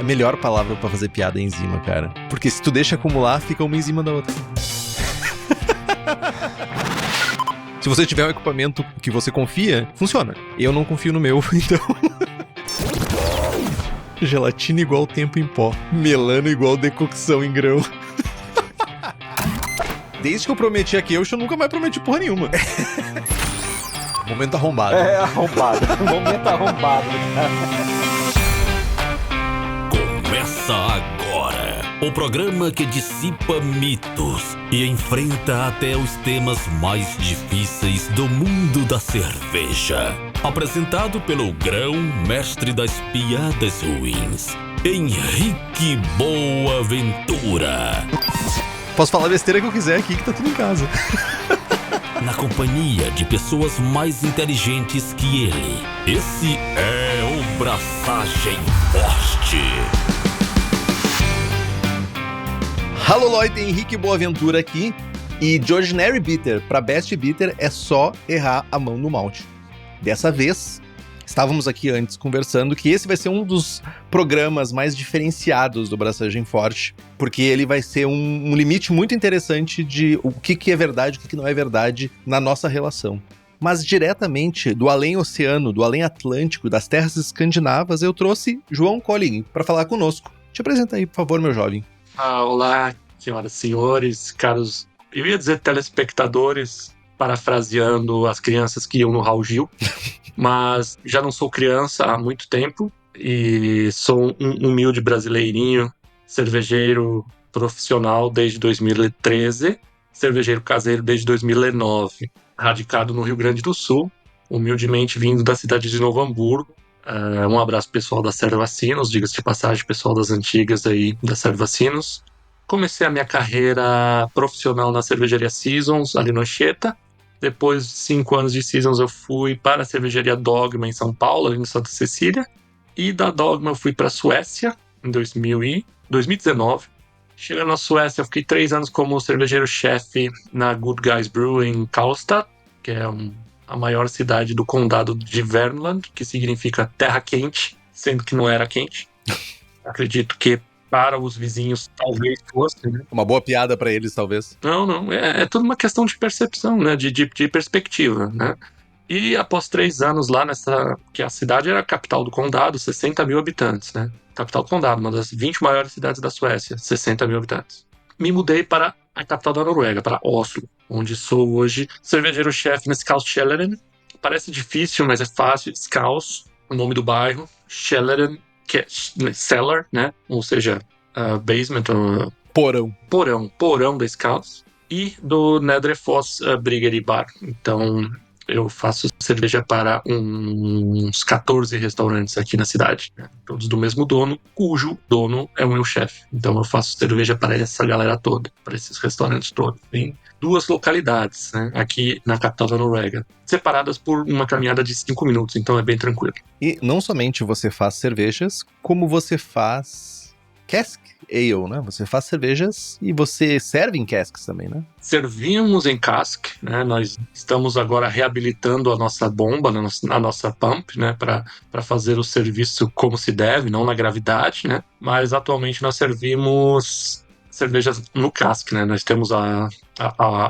A melhor palavra pra fazer piada é enzima, cara. Porque se tu deixa acumular, fica uma em cima da outra. Se você tiver um equipamento que você confia, funciona. Eu não confio no meu, então... Gelatina igual tempo em pó. Melano igual decocção em grão. Desde que eu prometi a Keush, eu nunca mais prometi porra nenhuma. Momento arrombado. Arrombado. Momento arrombado. Começa agora o programa que dissipa mitos e enfrenta até os temas mais difíceis do mundo da cerveja. Apresentado pelo grão mestre das piadas ruins, Henrique Boaventura. Posso falar a besteira que eu quiser aqui, que tá tudo em casa. Na companhia de pessoas mais inteligentes que ele. Esse é o Braçagem Forte. Alô, Lloyd, Henrique Boaventura aqui. E de Ordinary Bitter pra Best Bitter é só errar a mão no malte. Dessa vez, estávamos aqui antes conversando que esse vai ser um dos programas mais diferenciados do Braçagem Forte, porque ele vai ser um limite muito interessante de o que é verdade e o que não é verdade na nossa relação. Mas diretamente do além oceano, do além atlântico, das terras escandinavas, eu trouxe João Colling para falar conosco. Te apresenta aí, por favor, meu jovem. Olá, senhoras e senhores, caros, eu ia dizer telespectadores, parafraseando as crianças que iam no Raul Gil, mas já não sou criança há muito tempo e sou um humilde brasileirinho, cervejeiro profissional desde 2013, cervejeiro caseiro desde 2009, radicado no Rio Grande do Sul, humildemente vindo da cidade de Novo Hamburgo. Um abraço pessoal da Servacinos, diga-se de passagem, pessoal das antigas aí da Servacinos. Comecei a minha carreira profissional na cervejaria Seasons, ali no Anchieta. Depois de 5 anos de Seasons, eu fui para a cervejaria Dogma em São Paulo, ali no Santa Cecília. E da Dogma eu fui para a Suécia em 2019. Chegando na Suécia, eu fiquei 3 anos como cervejeiro-chefe na Good Guys Brew em Karlstad, que é a maior cidade do condado de Värmland, que significa terra quente, sendo que não era quente. Acredito que para os vizinhos talvez fosse, né? Uma boa piada pra eles, talvez. Não, é tudo uma questão de percepção, né? De perspectiva, né? E após 3 anos lá que a cidade era a capital do condado, 60 mil habitantes, né? Capital do condado, uma das 20 maiores cidades da Suécia, 60 mil habitantes. Me mudei para a capital da Noruega, para Oslo, onde sou hoje cervejeiro-chefe na Skalskjelleren. Parece difícil, mas é fácil. Skals, o nome do bairro. Kjelleren, que é cellar, né? Ou seja, basement, porão da Skals. E do Nedre Foss Bryggeri Bar. Então, eu faço cerveja para uns 14 restaurantes aqui na cidade, né? Todos do mesmo dono, cujo dono é o meu chefe. Então eu faço cerveja para essa galera toda, para esses restaurantes todos. Tem 2 localidades, né, aqui na capital da Noruega, separadas por uma caminhada de 5 minutos, então é bem tranquilo. E não somente você faz cervejas, como você faz cask ale, né? Você faz cervejas e você serve em casks também, né? Servimos em cask, né? Nós estamos agora reabilitando a nossa bomba, a nossa pump, né? Para fazer o serviço como se deve, não na gravidade, né? Mas atualmente nós servimos cervejas no cask, né? Nós temos a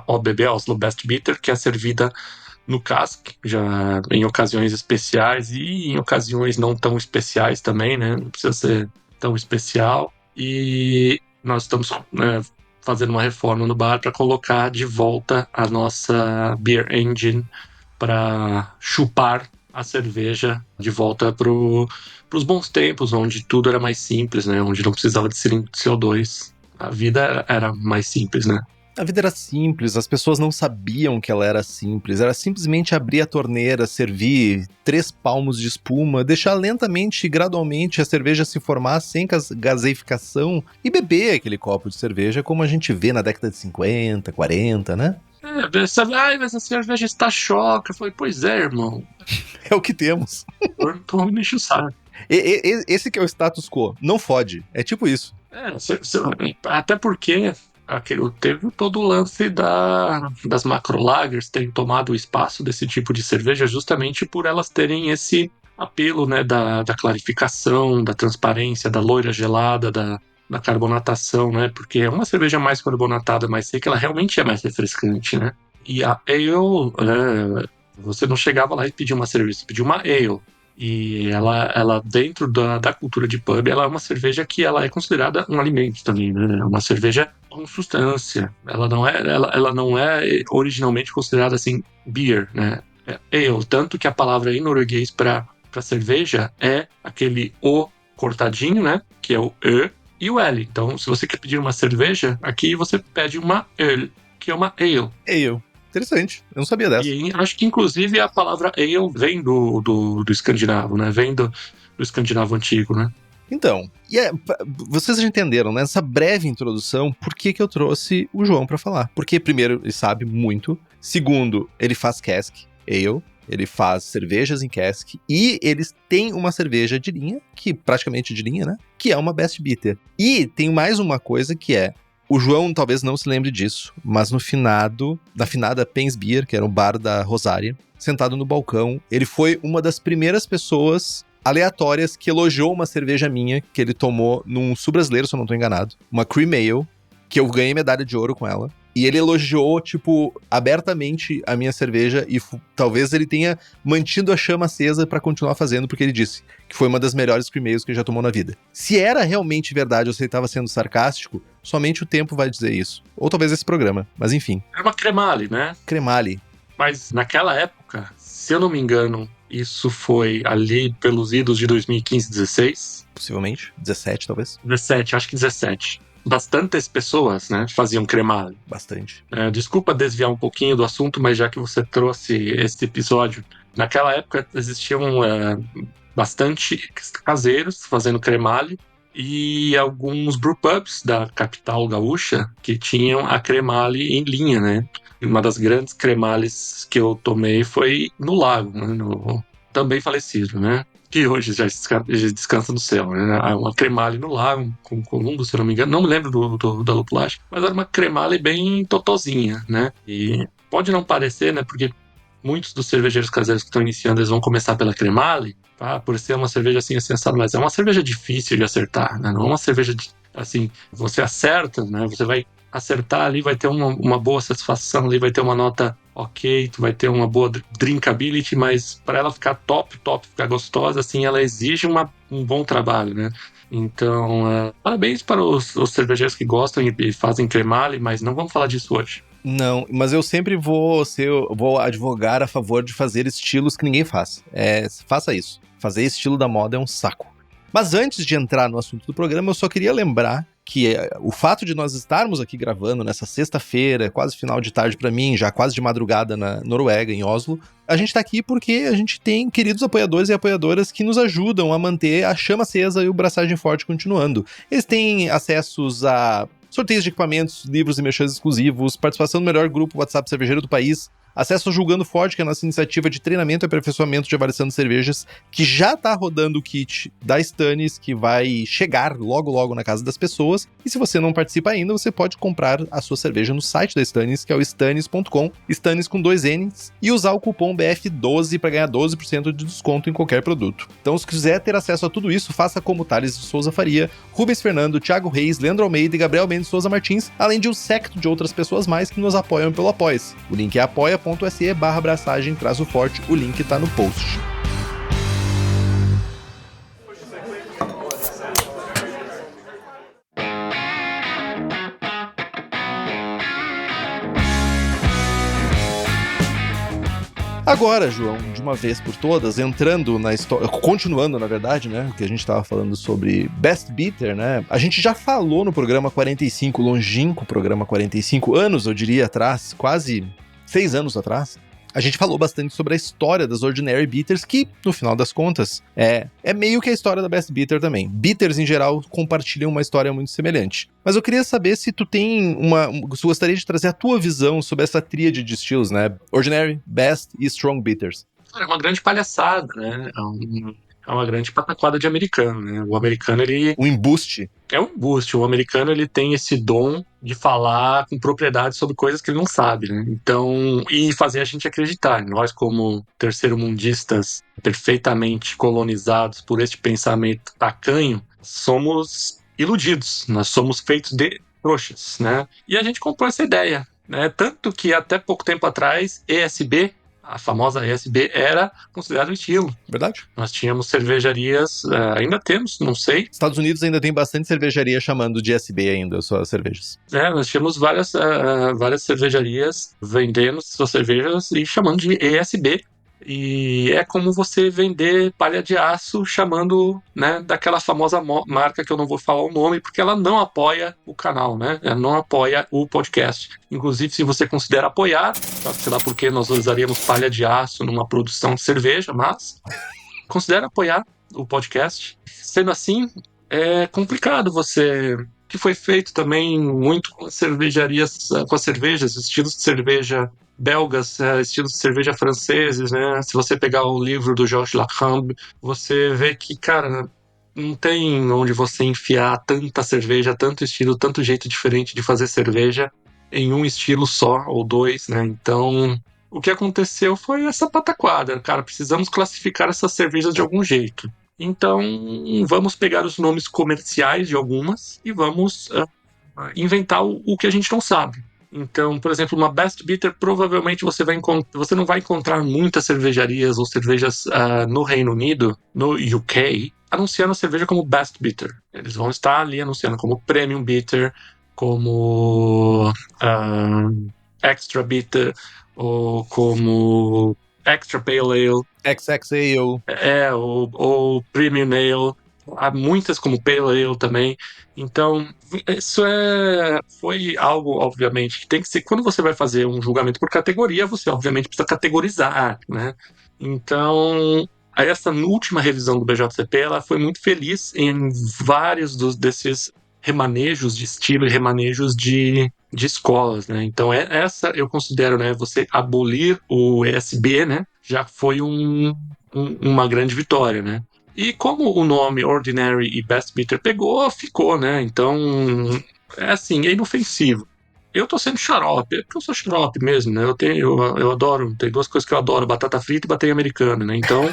OBB, a Oslo Best Bitter, que é servida no cask, já em ocasiões especiais e em ocasiões não tão especiais também, né? Não precisa ser tão especial. E nós estamos fazendo uma reforma no bar para colocar de volta a nossa Beer Engine para chupar a cerveja de volta para os bons tempos, onde tudo era mais simples, né? Onde não precisava de cilindro de CO2. A vida era mais simples, né? A vida era simples, as pessoas não sabiam que ela era simples. Era simplesmente abrir a torneira, servir 3 palmos de espuma, deixar lentamente e gradualmente a cerveja se formar sem gaseificação e beber aquele copo de cerveja como a gente vê na década de 50, 40, né? Mas a cerveja está choca. Eu falei, pois é, irmão. É o que temos. Então me enche o saco. Esse que é o status quo. Não fode. É tipo isso. Até porque teve todo o lance das macrolagers terem tomado o espaço desse tipo de cerveja justamente por elas terem esse apelo, né, da clarificação, da transparência, da loira gelada, da carbonatação, né? Porque é uma cerveja mais carbonatada, mais seca, ela realmente é mais refrescante, né? E a ale, né, você não chegava lá e pedia uma cerveja, você pedia uma ale. E ela dentro da cultura de pub, ela é uma cerveja que ela é considerada um alimento também, né? É uma cerveja com substância. Ela não é originalmente considerada assim beer, né? É ale, tanto que a palavra em norueguês para cerveja é aquele o cortadinho, né? Que é o e e o L. Então, se você quer pedir uma cerveja, aqui você pede uma ale, que é uma ale. Ale. Interessante. Eu não sabia dessa. E acho que, inclusive, a palavra ale vem do escandinavo, né? Vem do escandinavo antigo, né? Então, vocês já entenderam, né? Nessa breve introdução, por que eu trouxe o João pra falar? Porque, primeiro, ele sabe muito. Segundo, ele faz cask, ale. Ele faz cervejas em cask. E eles têm uma cerveja de linha, que praticamente de linha, né? Que é uma Best Bitter. E tem mais uma coisa que é... O João talvez não se lembre disso, mas na finada Pens Beer, que era um bar da Rosária, sentado no balcão, ele foi uma das primeiras pessoas aleatórias que elogiou uma cerveja minha que ele tomou num sul brasileiro, se eu não tô enganado, uma Cream Ale, que eu ganhei medalha de ouro com ela. E ele elogiou, tipo, abertamente a minha cerveja e talvez ele tenha mantido a chama acesa pra continuar fazendo, porque ele disse que foi uma das melhores Cream Ales que ele já tomou na vida. Se era realmente verdade ou se ele estava sendo sarcástico, somente o tempo vai dizer isso. Ou talvez esse programa, mas enfim. Era uma cremale, né? Cremale. Mas naquela época, se eu não me engano, isso foi ali pelos idos de 2015, 16. Possivelmente. 17, talvez. 17, acho que 17. Bastantes pessoas, né, faziam cremale. Bastante. Desculpa desviar um pouquinho do assunto, mas já que você trouxe esse episódio, naquela época existiam bastante caseiros fazendo cremale e alguns brewpubs da capital gaúcha que tinham a cremale em linha, né? Uma das grandes cremales que eu tomei foi no Lago, né, no também falecido, né? Que hoje já descansa no céu, né? Uma cremale no Lago, com Columbo, se eu não me engano. Não me lembro da lupulagem, mas era uma cremale bem totozinha, né? E pode não parecer, né? Porque muitos dos cervejeiros caseiros que estão iniciando, eles vão começar pela cremale, tá? Por ser uma cerveja assim, assensada, mas é uma cerveja difícil de acertar, né? Não é uma cerveja assim, você acerta, né? Você vai acertar ali, vai ter uma boa satisfação ali, vai ter uma nota ok, tu vai ter uma boa drinkability, mas para ela ficar top, ficar gostosa, assim, ela exige um bom trabalho, né? Então, parabéns para os cervejeiros que gostam e fazem cremale, mas não vamos falar disso hoje. Não, mas eu sempre vou advogar a favor de fazer estilos que ninguém faz. Faça isso. Fazer estilo da moda é um saco. Mas antes de entrar no assunto do programa, eu só queria lembrar que o fato de nós estarmos aqui gravando nessa sexta-feira, quase final de tarde pra mim, já quase de madrugada na Noruega, em Oslo, a gente tá aqui porque a gente tem queridos apoiadores e apoiadoras que nos ajudam a manter a chama acesa e o Braçagem Forte continuando. Eles têm acessos a sorteios de equipamentos, livros e merchans exclusivos, participação no melhor grupo WhatsApp cervejeiro do país, acesso ao Julgando Forte, que é a nossa iniciativa de treinamento e aperfeiçoamento de avaliação de cervejas, que já tá rodando o kit da Stannis, que vai chegar logo na casa das pessoas. E se você não participa ainda, você pode comprar a sua cerveja no site da Stannis, que é o stannis.com, Stannis com 2 N's, e usar o cupom BF12 para ganhar 12% de desconto em qualquer produto. Então, se quiser ter acesso a tudo isso, faça como Thales de Souza Faria, Rubens Fernando, Thiago Reis, Leandro Almeida e Gabriel Mendes Souza Martins, além de um séquito de outras pessoas mais que nos apoiam pelo Apoia-se. O link é apoia.se/abraçagem-forte, o link tá no post. Agora, João, de uma vez por todas, entrando na história, continuando, na verdade, né, o que a gente estava falando sobre Best Bitter, né, a gente já falou no programa 45, longínquo programa 45, anos, eu diria, atrás, quase 6 anos atrás, a gente falou bastante sobre a história das Ordinary Bitters, que, no final das contas, é meio que a história da Best Bitter também. Bitters, em geral, compartilham uma história muito semelhante. Mas eu queria saber se tu tem se gostaria de trazer a tua visão sobre essa tríade de estilos, né? Ordinary, Best e Strong Bitters. É uma grande palhaçada, né? é uma grande pataquada de americano, né? O americano, ele O embuste. é um embuste. O americano, ele tem esse dom de falar com propriedade sobre coisas que ele não sabe, né? Então, e fazer a gente acreditar. Nós, como terceiro-mundistas perfeitamente colonizados por este pensamento tacanho, somos iludidos. Nós somos feitos de trouxas, né? E a gente comprou essa ideia, né? Tanto que até pouco tempo atrás, ESB, a famosa ESB, era considerado um estilo. Verdade? Nós tínhamos cervejarias, ainda temos, não sei. Estados Unidos ainda tem bastante cervejaria chamando de SB ainda suas cervejas. Nós tínhamos várias cervejarias vendendo suas cervejas e chamando de ESB. E é como você vender palha de aço chamando, né, daquela famosa marca que eu não vou falar o nome, porque ela não apoia o canal, né? Ela não apoia o podcast. Inclusive, se você considera apoiar, sei lá por que nós usaríamos palha de aço numa produção de cerveja, mas considera apoiar o podcast. Sendo assim, é complicado você... que foi feito também muito com as cervejarias, com as cervejas, estilos de cerveja belgas, estilos de cerveja franceses, né? Se você pegar o livro do Georges Lacambe, você vê que, cara, não tem onde você enfiar tanta cerveja, tanto estilo, tanto jeito diferente de fazer cerveja em um estilo só, ou dois, né? Então, o que aconteceu foi essa pataquada. Cara, precisamos classificar essas cervejas de algum jeito. Então, vamos pegar os nomes comerciais de algumas e vamos inventar o que a gente não sabe. Então, por exemplo, uma Best Bitter, provavelmente você não vai encontrar muitas cervejarias ou cervejas no Reino Unido, no UK, anunciando a cerveja como Best Bitter. Eles vão estar ali anunciando como Premium Bitter, como Extra Bitter, ou como Extra Pale Ale. XXAO. Ou Premium Ale. Há muitas como Pale Ale também. Então, isso foi algo, obviamente, que tem que ser... Quando você vai fazer um julgamento por categoria, você, obviamente, precisa categorizar, né? Então, essa última revisão do BJCP, ela foi muito feliz em vários desses remanejos de estilo e remanejos de escolas, né? Então, essa eu considero, né? Você abolir o ESB, né? Já foi uma grande vitória, né? E como o nome Ordinary e Best Bitter pegou, ficou, né? Então, é assim, é inofensivo. Eu tô sendo xarope, é porque eu sou xarope mesmo, né? Eu adoro, tem duas coisas que eu adoro, batata frita e bateia americana, né? Então,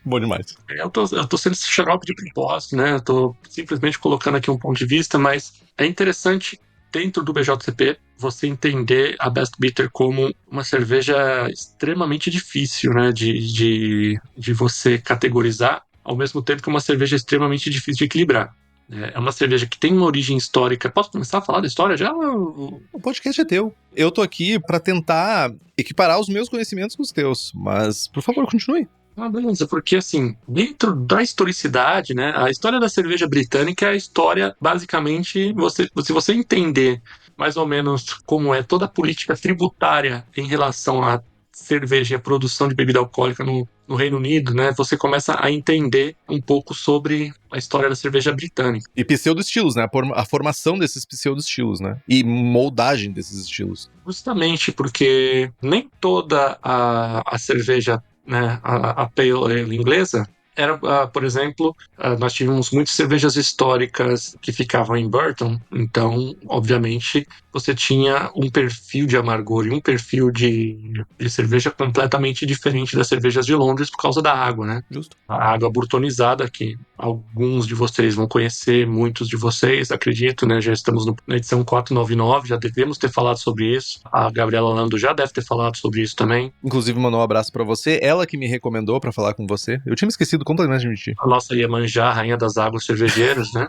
Bom demais. eu tô sendo xarope de propósito, né? Eu tô simplesmente colocando aqui um ponto de vista, mas é interessante, dentro do BJCP, você entender a Best Bitter como uma cerveja extremamente difícil, né? De você categorizar, ao mesmo tempo que é uma cerveja extremamente difícil de equilibrar. É uma cerveja que tem uma origem histórica. Posso começar a falar da história já? O podcast é teu. Eu tô aqui pra tentar equiparar os meus conhecimentos com os teus, mas, por favor, continue. Beleza, porque assim, dentro da historicidade, né, a história da cerveja britânica é a história, basicamente, se você entender mais ou menos como é toda a política tributária em relação à cerveja e à produção de bebida alcoólica no Reino Unido, né, você começa a entender um pouco sobre a história da cerveja britânica. E pseudo-estilos, né, a formação desses pseudo-estilos, né, e moldagem desses estilos. Justamente porque nem toda a cerveja, né, a Pale Ale inglesa, era, por exemplo, nós tivemos muitas cervejas históricas que ficavam em Burton, então, obviamente, você tinha um perfil de amargor e um perfil de cerveja completamente diferente das cervejas de Londres por causa da água, né? Justo. A água burtonizada, que alguns de vocês vão conhecer, muitos de vocês, acredito, né? Já estamos na edição 499, já devemos ter falado sobre isso. A Gabriela Lando já deve ter falado sobre isso também. Inclusive, mandou um abraço pra você. Ela que me recomendou pra falar com você. Eu tinha me esquecido completamente de mentir. A nossa Iemanjá, rainha das águas cervejeiras, né?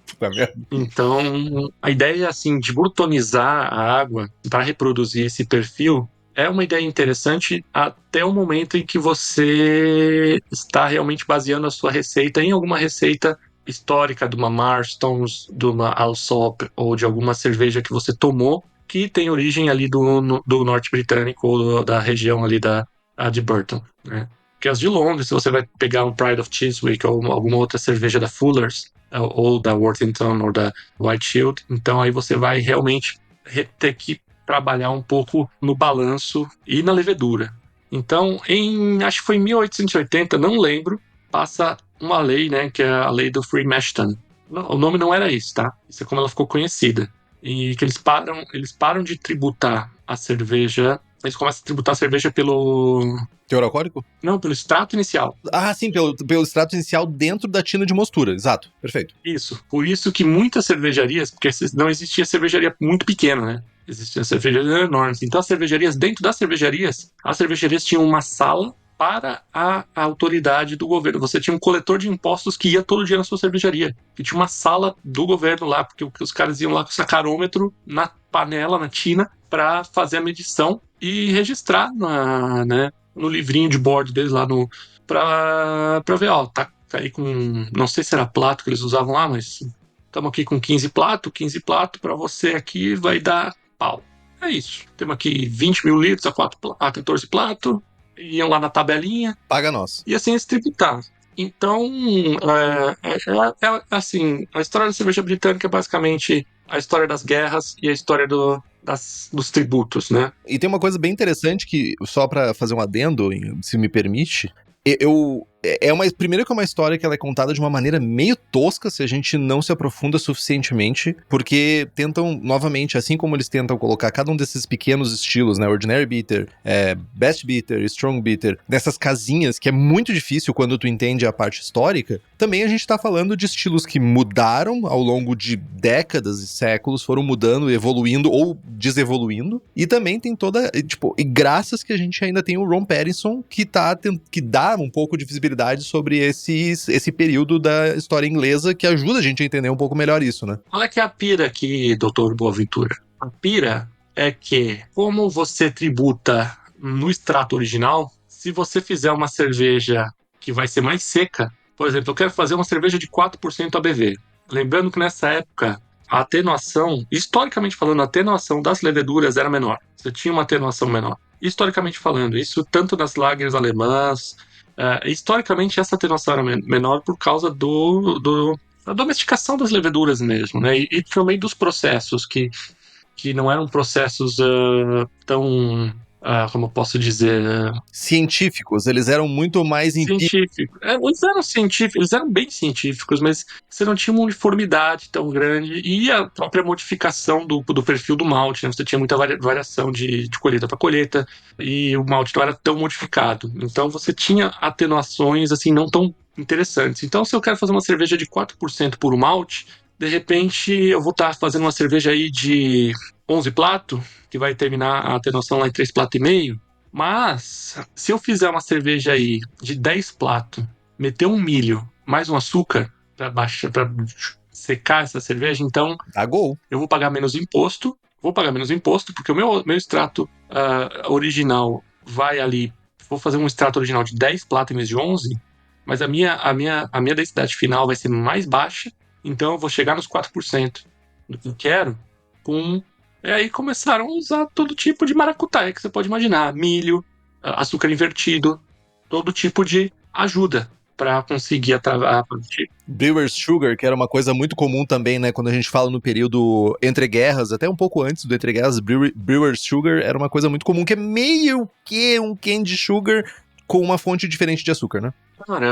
Puta merda. Então, a ideia, assim, de burtonizar a água para reproduzir esse perfil é uma ideia interessante até o momento em que você está realmente baseando a sua receita em alguma receita histórica de uma Marston's, de uma Alsop ou de alguma cerveja que você tomou que tem origem ali do norte britânico ou da região ali de Burton, né? Porque as de Londres, se você vai pegar um Pride of Chiswick ou alguma outra cerveja da Fuller's ou da Worthington ou da White Shield, então aí você vai realmente ter que trabalhar um pouco no balanço e na levedura. Então, acho que foi em 1880, não lembro, passa uma lei, né, que é a lei do Freemaston. O nome não era esse, tá? Isso é como ela ficou conhecida. E que eles param de tributar a cerveja, eles começam a tributar a cerveja Teor alcoólico? não, pelo extrato inicial. Ah, sim, pelo extrato inicial dentro da tina de mostura. Exato, perfeito. Isso. Por isso que muitas cervejarias, porque não existia cervejaria muito pequena, né? Existiam cervejarias enormes. Então, dentro das cervejarias, as cervejarias tinham uma sala para a autoridade do governo. Você tinha um coletor de impostos que ia todo dia na sua cervejaria. E tinha uma sala do governo lá, porque os caras iam lá com o sacarômetro na panela, na tina, para fazer a medição e registrar né, no livrinho de bordo deles lá pra ver, ó, tá aí com, não sei se era plato que eles usavam lá, mas estamos aqui com 15 plato para você aqui vai dar pau. É isso. Temos aqui 20 mil litros a 14 plato, iam lá na tabelinha, Paga nós. e assim eles tributavam. Então, assim, a história da cerveja britânica é basicamente a história das guerras e a história dos tributos, né? E tem uma coisa bem interessante que, só pra fazer um adendo, se me permite, primeiro que é uma história que ela é contada de uma maneira meio tosca se a gente não se aprofunda suficientemente, porque tentam, novamente, assim como eles tentam colocar cada um desses pequenos estilos, né, Ordinary Bitter, Best Bitter, Strong Bitter, nessas casinhas que é muito difícil quando tu entende a parte histórica, também a gente tá falando de estilos que mudaram ao longo de décadas e séculos, foram mudando, evoluindo ou desevoluindo, e também tem toda, e graças que a gente ainda tem o Ron Pattinson que dá um pouco de visibilidade sobre esse período da história inglesa que ajuda a gente a entender um pouco melhor isso, né? Olha que a pira aqui, doutor Boaventura. A pira é que, como você tributa no extrato original, se você fizer uma cerveja que vai ser mais seca, por exemplo, eu quero fazer uma cerveja de 4% ABV. Lembrando que nessa época, a atenuação, historicamente falando, a atenuação das leveduras era menor. Você tinha uma atenuação menor. Historicamente falando, isso tanto nas lagers alemãs, historicamente essa atenuação era menor por causa da domesticação das leveduras mesmo, né? E também dos processos que não eram processos tão, como eu posso dizer, Científicos, eles eram muito mais científicos. Eles eram científicos, eles eram bem científicos, mas você não tinha uma uniformidade tão grande e a própria modificação do perfil do malte, né? Você tinha muita variação de colheita para colheita e o malte não era tão modificado. Então você tinha atenuações assim não tão interessantes. Então se eu quero fazer uma cerveja de 4% puro malte, de repente eu vou estar fazendo uma cerveja aí de 11 plato, que vai terminar a atenuação lá em 3 plato e meio. Mas, se eu fizer uma cerveja aí de 10 platos, meter um milho, mais um açúcar para secar essa cerveja, então dá gol. eu vou pagar menos imposto. Vou pagar menos imposto, porque o meu extrato original vai ali. Vou fazer um extrato original de 10 platos em vez de 11, mas a minha densidade final vai ser mais baixa, então eu vou chegar nos 4% do que eu quero com. E aí começaram a usar todo tipo de maracutaia que você pode imaginar. Milho, açúcar invertido, todo tipo de ajuda para conseguir atravar. Brewer's Sugar, que era uma coisa muito comum também, né? Quando a gente fala no período entre guerras, até um pouco antes do entre guerras, Brewer's Sugar era uma coisa muito comum, que é meio que um candy sugar com uma fonte diferente de açúcar, né? Cara,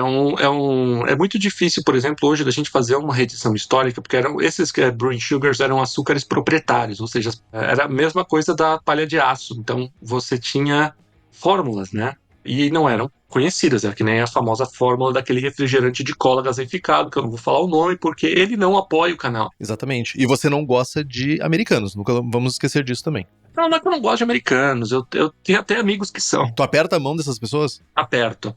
é muito difícil, por exemplo, hoje da gente fazer uma reedição histórica, porque esses brewing sugars eram açúcares proprietários, ou seja, era a mesma coisa da palha de aço. Então, você tinha fórmulas, né? E não eram conhecidas, era que nem a famosa fórmula daquele refrigerante de cola gaseificado, que eu não vou falar o nome, porque ele não apoia o canal. Exatamente. E você não gosta de americanos, nunca vamos esquecer disso também. Não é que eu não gosto de americanos, eu tenho até amigos que são. Tu aperta a mão dessas pessoas? Aperto.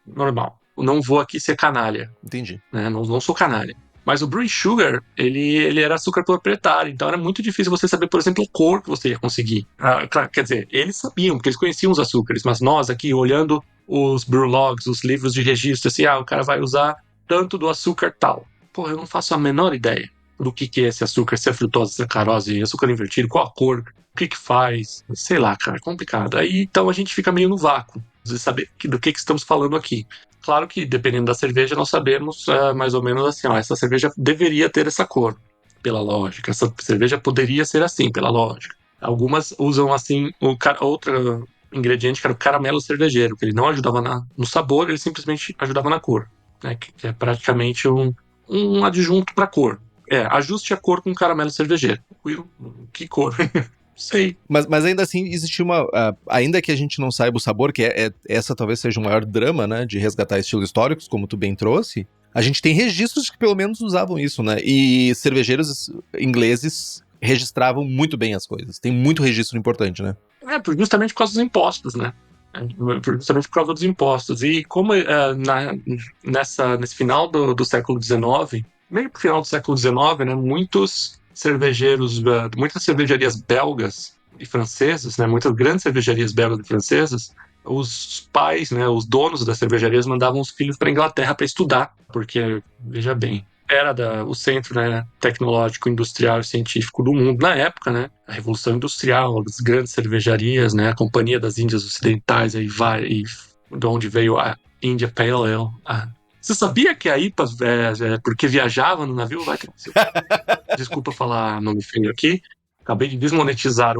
Normal. Eu não vou aqui ser canalha. Entendi. Né? Não sou canalha. Mas o Brewing Sugar, ele era açúcar proprietário, então era muito difícil você saber, por exemplo, a cor que você ia conseguir. Claro, quer dizer, eles sabiam, porque eles conheciam os açúcares, mas nós aqui, olhando os brew logs, os livros de registro, assim, o cara vai usar tanto do açúcar tal. Pô, eu não faço a menor ideia do que é esse açúcar, se é frutose, sacarose, açúcar invertido, qual a cor, o que faz, sei lá, cara, complicado. Aí, então, a gente fica meio no vácuo de saber do que estamos falando aqui. Claro que, dependendo da cerveja, nós sabemos mais ou menos assim, essa cerveja deveria ter essa cor, pela lógica. Essa cerveja poderia ser assim, pela lógica. Algumas usam assim, outra ingrediente que era o caramelo cervejeiro, que ele não ajudava no sabor, ele simplesmente ajudava na cor, né? Que é praticamente um adjunto para cor. Ajuste a cor com caramelo cervejeiro. Que cor? Sei. Mas ainda assim, existe ainda que a gente não saiba o sabor, que essa talvez seja o maior drama, né, de resgatar estilos históricos, como tu bem trouxe, a gente tem registros que pelo menos usavam isso, né? E cervejeiros ingleses registravam muito bem as coisas. Tem muito registro importante, né? Justamente por causa dos impostos, né? Justamente por causa dos impostos. E como nesse final do século XIX, meio pro final do século XIX, né, muitas cervejarias belgas e francesas, né, muitas grandes cervejarias belgas e francesas, os pais, né, os donos das cervejarias mandavam os filhos para a Inglaterra para estudar, porque, veja bem, era o centro, né, tecnológico, industrial e científico do mundo na época, né? A Revolução Industrial, as grandes cervejarias, né? A Companhia das Índias Ocidentais, aí vai, e de onde veio a India Pale Ale. Você sabia que a IPA, porque viajava no navio, desculpa falar nome feio aqui, acabei de desmonetizar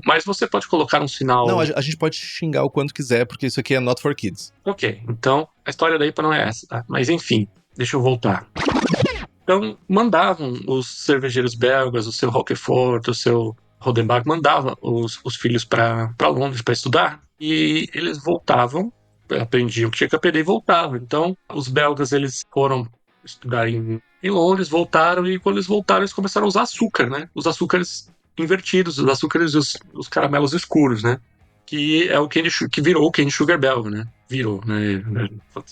Mas você pode colocar um sinal... Não, a gente pode xingar o quanto quiser, porque isso aqui é not for kids. Ok, então a história da IPA não é essa, tá? Mas enfim, deixa eu voltar. Então, mandavam os cervejeiros belgas, o seu Roquefort, o seu Rodenbach, mandavam os filhos para Londres para estudar, e eles voltavam, aprendiam o que tinha que aprender e voltavam. Então, os belgas, eles foram estudar em Londres, voltaram, e quando eles voltaram, eles começaram a usar açúcar, né? Os açúcares invertidos, os açúcares e os caramelos escuros, né? Que é o que virou o Candy Sugar belga, né? Virou, né?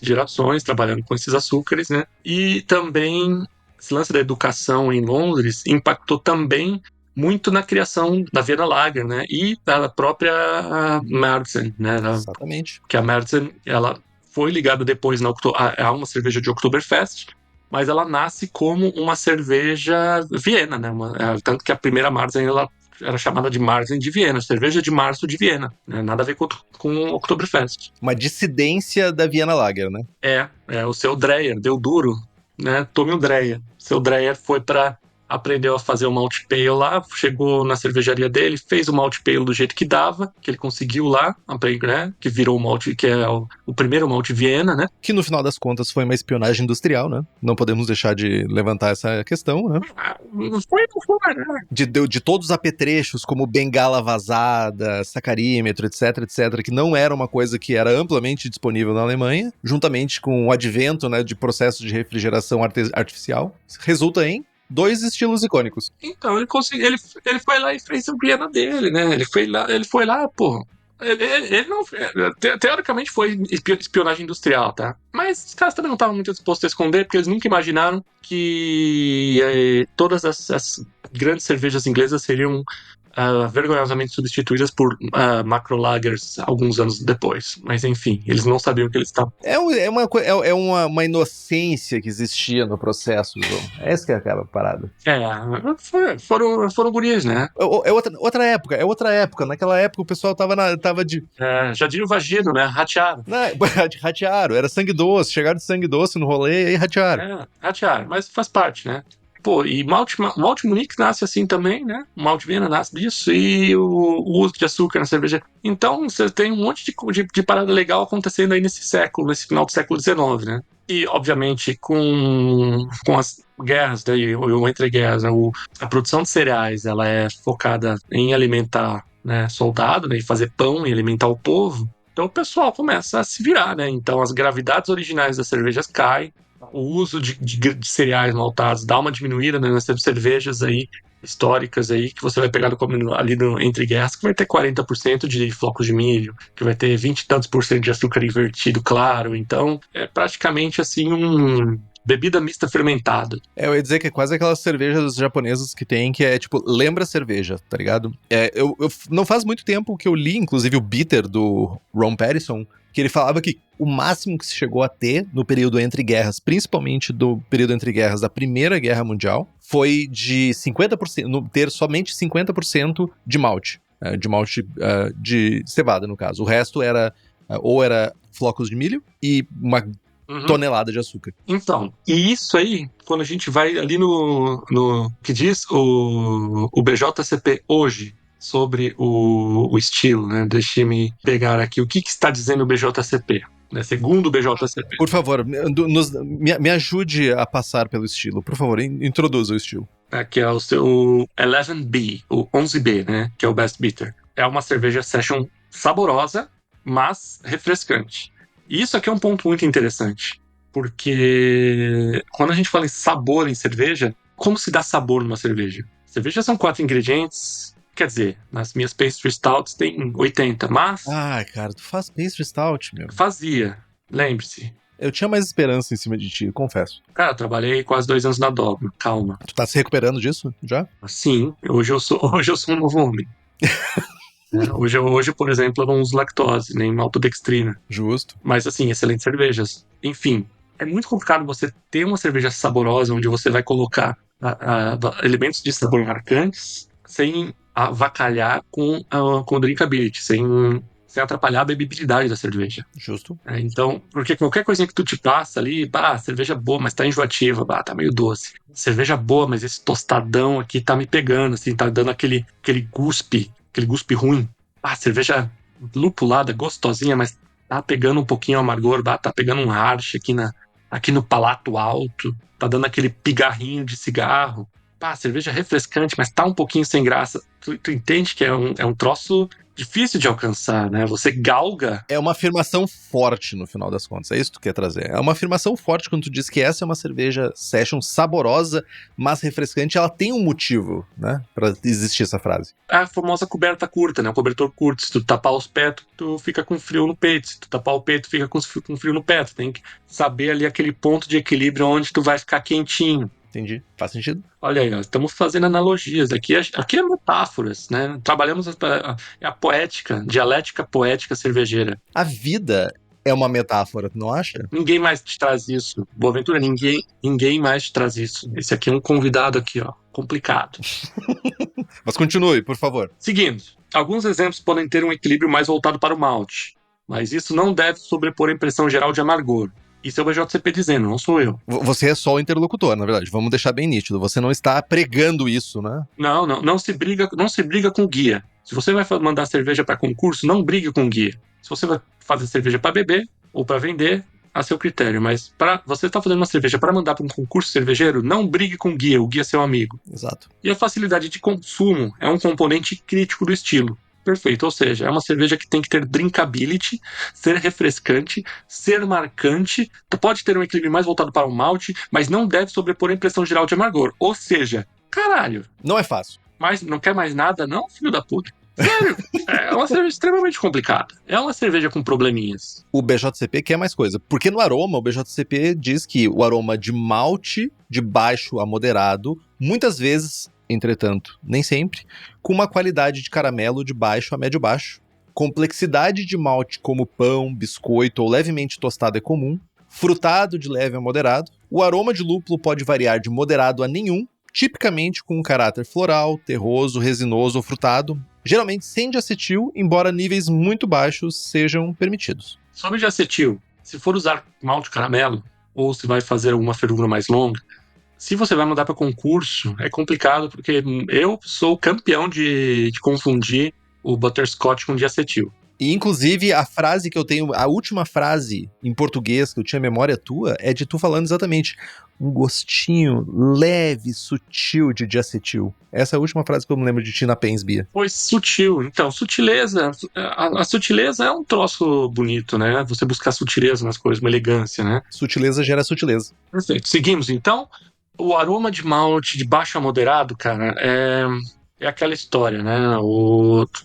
Gerações trabalhando com esses açúcares, né? E também esse lance da educação em Londres impactou também muito na criação da Vienna Lager, né? E da própria Märzen, né? Exatamente. Que a Märzen, ela foi ligada depois a uma cerveja de Oktoberfest, mas ela nasce como uma cerveja Viena, né? Tanto que a primeira Märzen, ela era chamada de Märzen de Viena, cerveja de março de Viena, né? Nada a ver com o Oktoberfest. Uma dissidência da Vienna Lager, né? O seu Dreyer deu duro, né? Tome o Dreyer. Seu Dreyer aprendeu a fazer o malt pale lá, chegou na cervejaria dele, fez o malt pale do jeito que dava, que ele conseguiu lá, né? Que virou o malt, que é o primeiro malt Viena, né? Que no final das contas foi uma espionagem industrial, né? Não podemos deixar de levantar essa questão, né? Não foi, né? De todos os apetrechos, como bengala vazada, sacarímetro, etc, que não era uma coisa que era amplamente disponível na Alemanha, juntamente com o advento, né, de processos de refrigeração artificial, resulta em 2 estilos icônicos. Então, ele foi lá e fez o Viena dele, né? Ele foi lá, pô. Ele não. Teoricamente foi espionagem industrial, tá? Mas os caras também não estavam muito dispostos a esconder, porque eles nunca imaginaram que todas as grandes cervejas inglesas seriam vergonhosamente substituídas por macro lagers alguns anos depois. Mas enfim, eles não sabiam que eles estavam. É uma inocência que existia no processo, João. É essa que é aquela parada. Foram gurias, né? É outra época. Naquela época o pessoal tava de... Já diria o vagino, né? Ratearam. Ratearam, era sangue doce, chegaram de sangue doce no rolê e aí ratearam. Ratearam, mas faz parte, né? Pô, e Malte Munique nasce assim também, né? O Malte Viena nasce disso, e o uso de açúcar na cerveja. Então, você tem um monte de parada legal acontecendo aí nesse final do século XIX, né? E, obviamente, com as guerras, daí, ou entre guerras, né? A produção de cereais, ela é focada em alimentar, né, soldado, né, e fazer pão e alimentar o povo. Então, o pessoal começa a se virar, né? Então, as gravidades originais das cervejas caem, o uso de cereais maltados dá uma diminuída, né? Nós temos cervejas aí históricas aí que você vai pegar ali entre guerras, que vai ter 40% de flocos de milho, que vai ter 20 e tantos por cento de açúcar invertido, claro. Então, é praticamente assim bebida mista fermentada. Eu ia dizer que é quase aquelas cervejas japonesas que tem, que é tipo, lembra cerveja, tá ligado? Eu não faz muito tempo que eu li, inclusive, o Bitter do Ron Patterson, que ele falava que o máximo que se chegou a ter no período entre guerras, principalmente do período entre guerras da Primeira Guerra Mundial, foi de 50%, ter somente 50% de malte. De cevada, no caso. O resto era flocos de milho e uma tonelada de açúcar. Então, e isso aí, quando a gente vai ali no que diz o BJCP hoje, sobre o estilo, né? Deixe-me pegar aqui o que está dizendo o BJCP. Né? Segundo o BJCP. Por favor, me ajude a passar pelo estilo. Por favor, introduza o estilo. Aqui é o seu 11B, o 11B, né? Que é o Best Bitter. É uma cerveja session saborosa, mas refrescante. E isso aqui é um ponto muito interessante, porque quando a gente fala em sabor em cerveja, como se dá sabor numa cerveja? Cerveja são 4 ingredientes, quer dizer, nas minhas pastry stouts tem 80, mas Ah, cara, tu faz pastry stout, meu. fazia, lembre-se. Eu tinha mais esperança em cima de ti, confesso. Cara, eu trabalhei quase 2 anos na Dogma, calma. Tu tá se recuperando disso, já? Sim, hoje eu sou um novo homem. Hoje, por exemplo, eu não uso lactose, nem maltodextrina. Justo. Mas, assim, excelentes cervejas. Enfim, é muito complicado você ter uma cerveja saborosa onde você vai colocar elementos de sabor marcantes sem avacalhar com o drinkability, sem atrapalhar a bebibilidade da cerveja. Justo. Então, porque qualquer coisinha que tu te passa ali, cerveja boa, mas tá enjoativa, tá meio doce. Cerveja boa, mas esse tostadão aqui tá me pegando, assim, tá dando aquele guspe ruim. Cerveja lupulada, gostosinha, mas tá pegando um pouquinho o amargor, tá pegando um harsh aqui no palato alto, tá dando aquele pigarrinho de cigarro. Cerveja refrescante, mas tá um pouquinho sem graça. Tu entende que é um troço difícil de alcançar, né? Você galga. É uma afirmação forte no final das contas, é isso que tu quer trazer. É uma afirmação forte quando tu diz que essa é uma cerveja session saborosa, mas refrescante. Ela tem um motivo, né, pra existir essa frase. A famosa coberta curta, né? O cobertor curto. Se tu tapar os pés, tu fica com frio no peito. Se tu tapar o peito, fica com frio no pé. Tu tem que saber ali aquele ponto de equilíbrio onde tu vai ficar quentinho. Entendi. Faz sentido? Olha aí, ó, estamos fazendo analogias. Aqui é metáforas, né? Trabalhamos a poética, dialética poética cervejeira. A vida é uma metáfora, tu não acha? Ninguém mais te traz isso. Boaventura, ninguém mais te traz isso. Esse aqui é um convidado aqui, ó, complicado. Mas continue, por favor. Seguindo, alguns exemplos podem ter um equilíbrio mais voltado para o malte, mas isso não deve sobrepor a impressão geral de amargor. Isso é o BJCP dizendo, não sou eu. Você é só o interlocutor, na verdade. Vamos deixar bem nítido. Você não está pregando isso, né? Não se briga com o guia. Se você vai mandar cerveja para concurso, não brigue com o guia. Se você vai fazer cerveja para beber ou para vender, a seu critério. Mas você está fazendo uma cerveja para mandar para um concurso cervejeiro, não brigue com o guia é seu amigo. Exato. E a facilidade de consumo é um componente crítico do estilo. Perfeito, ou seja, é uma cerveja que tem que ter drinkability, ser refrescante, ser marcante, pode ter um equilíbrio mais voltado para o malte, mas não deve sobrepor a impressão geral de amargor. Ou seja, caralho. Não é fácil. Mas não quer mais nada, não, filho da puta? Sério, é uma cerveja extremamente complicada. É uma cerveja com probleminhas. O BJCP quer mais coisa. Porque no aroma, o BJCP diz que o aroma de malte, de baixo a moderado, muitas vezes, entretanto, nem sempre, com uma qualidade de caramelo de baixo a médio-baixo. Complexidade de malte como pão, biscoito ou levemente tostado é comum. Frutado de leve a moderado. O aroma de lúpulo pode variar de moderado a nenhum, tipicamente com um caráter floral, terroso, resinoso ou frutado, geralmente sem diacetil, embora níveis muito baixos sejam permitidos. Sobre diacetil, se for usar malte caramelo, ou se vai fazer alguma fervura mais longa, se você vai mandar para concurso, é complicado, porque eu sou campeão de confundir o butterscotch com diacetil. E, inclusive, a frase que eu tenho, a última frase em português que eu tinha memória tua, é de tu falando exatamente um gostinho leve, sutil de diacetil. Essa é a última frase que eu me lembro de ti na Pens Bia. Pois sutil. Então, sutileza, a sutileza é um troço bonito, né? Você buscar sutileza nas coisas, uma elegância, né? Sutileza gera sutileza. Perfeito. Seguimos, então. O aroma de malte de baixo a moderado, cara, é aquela história, né?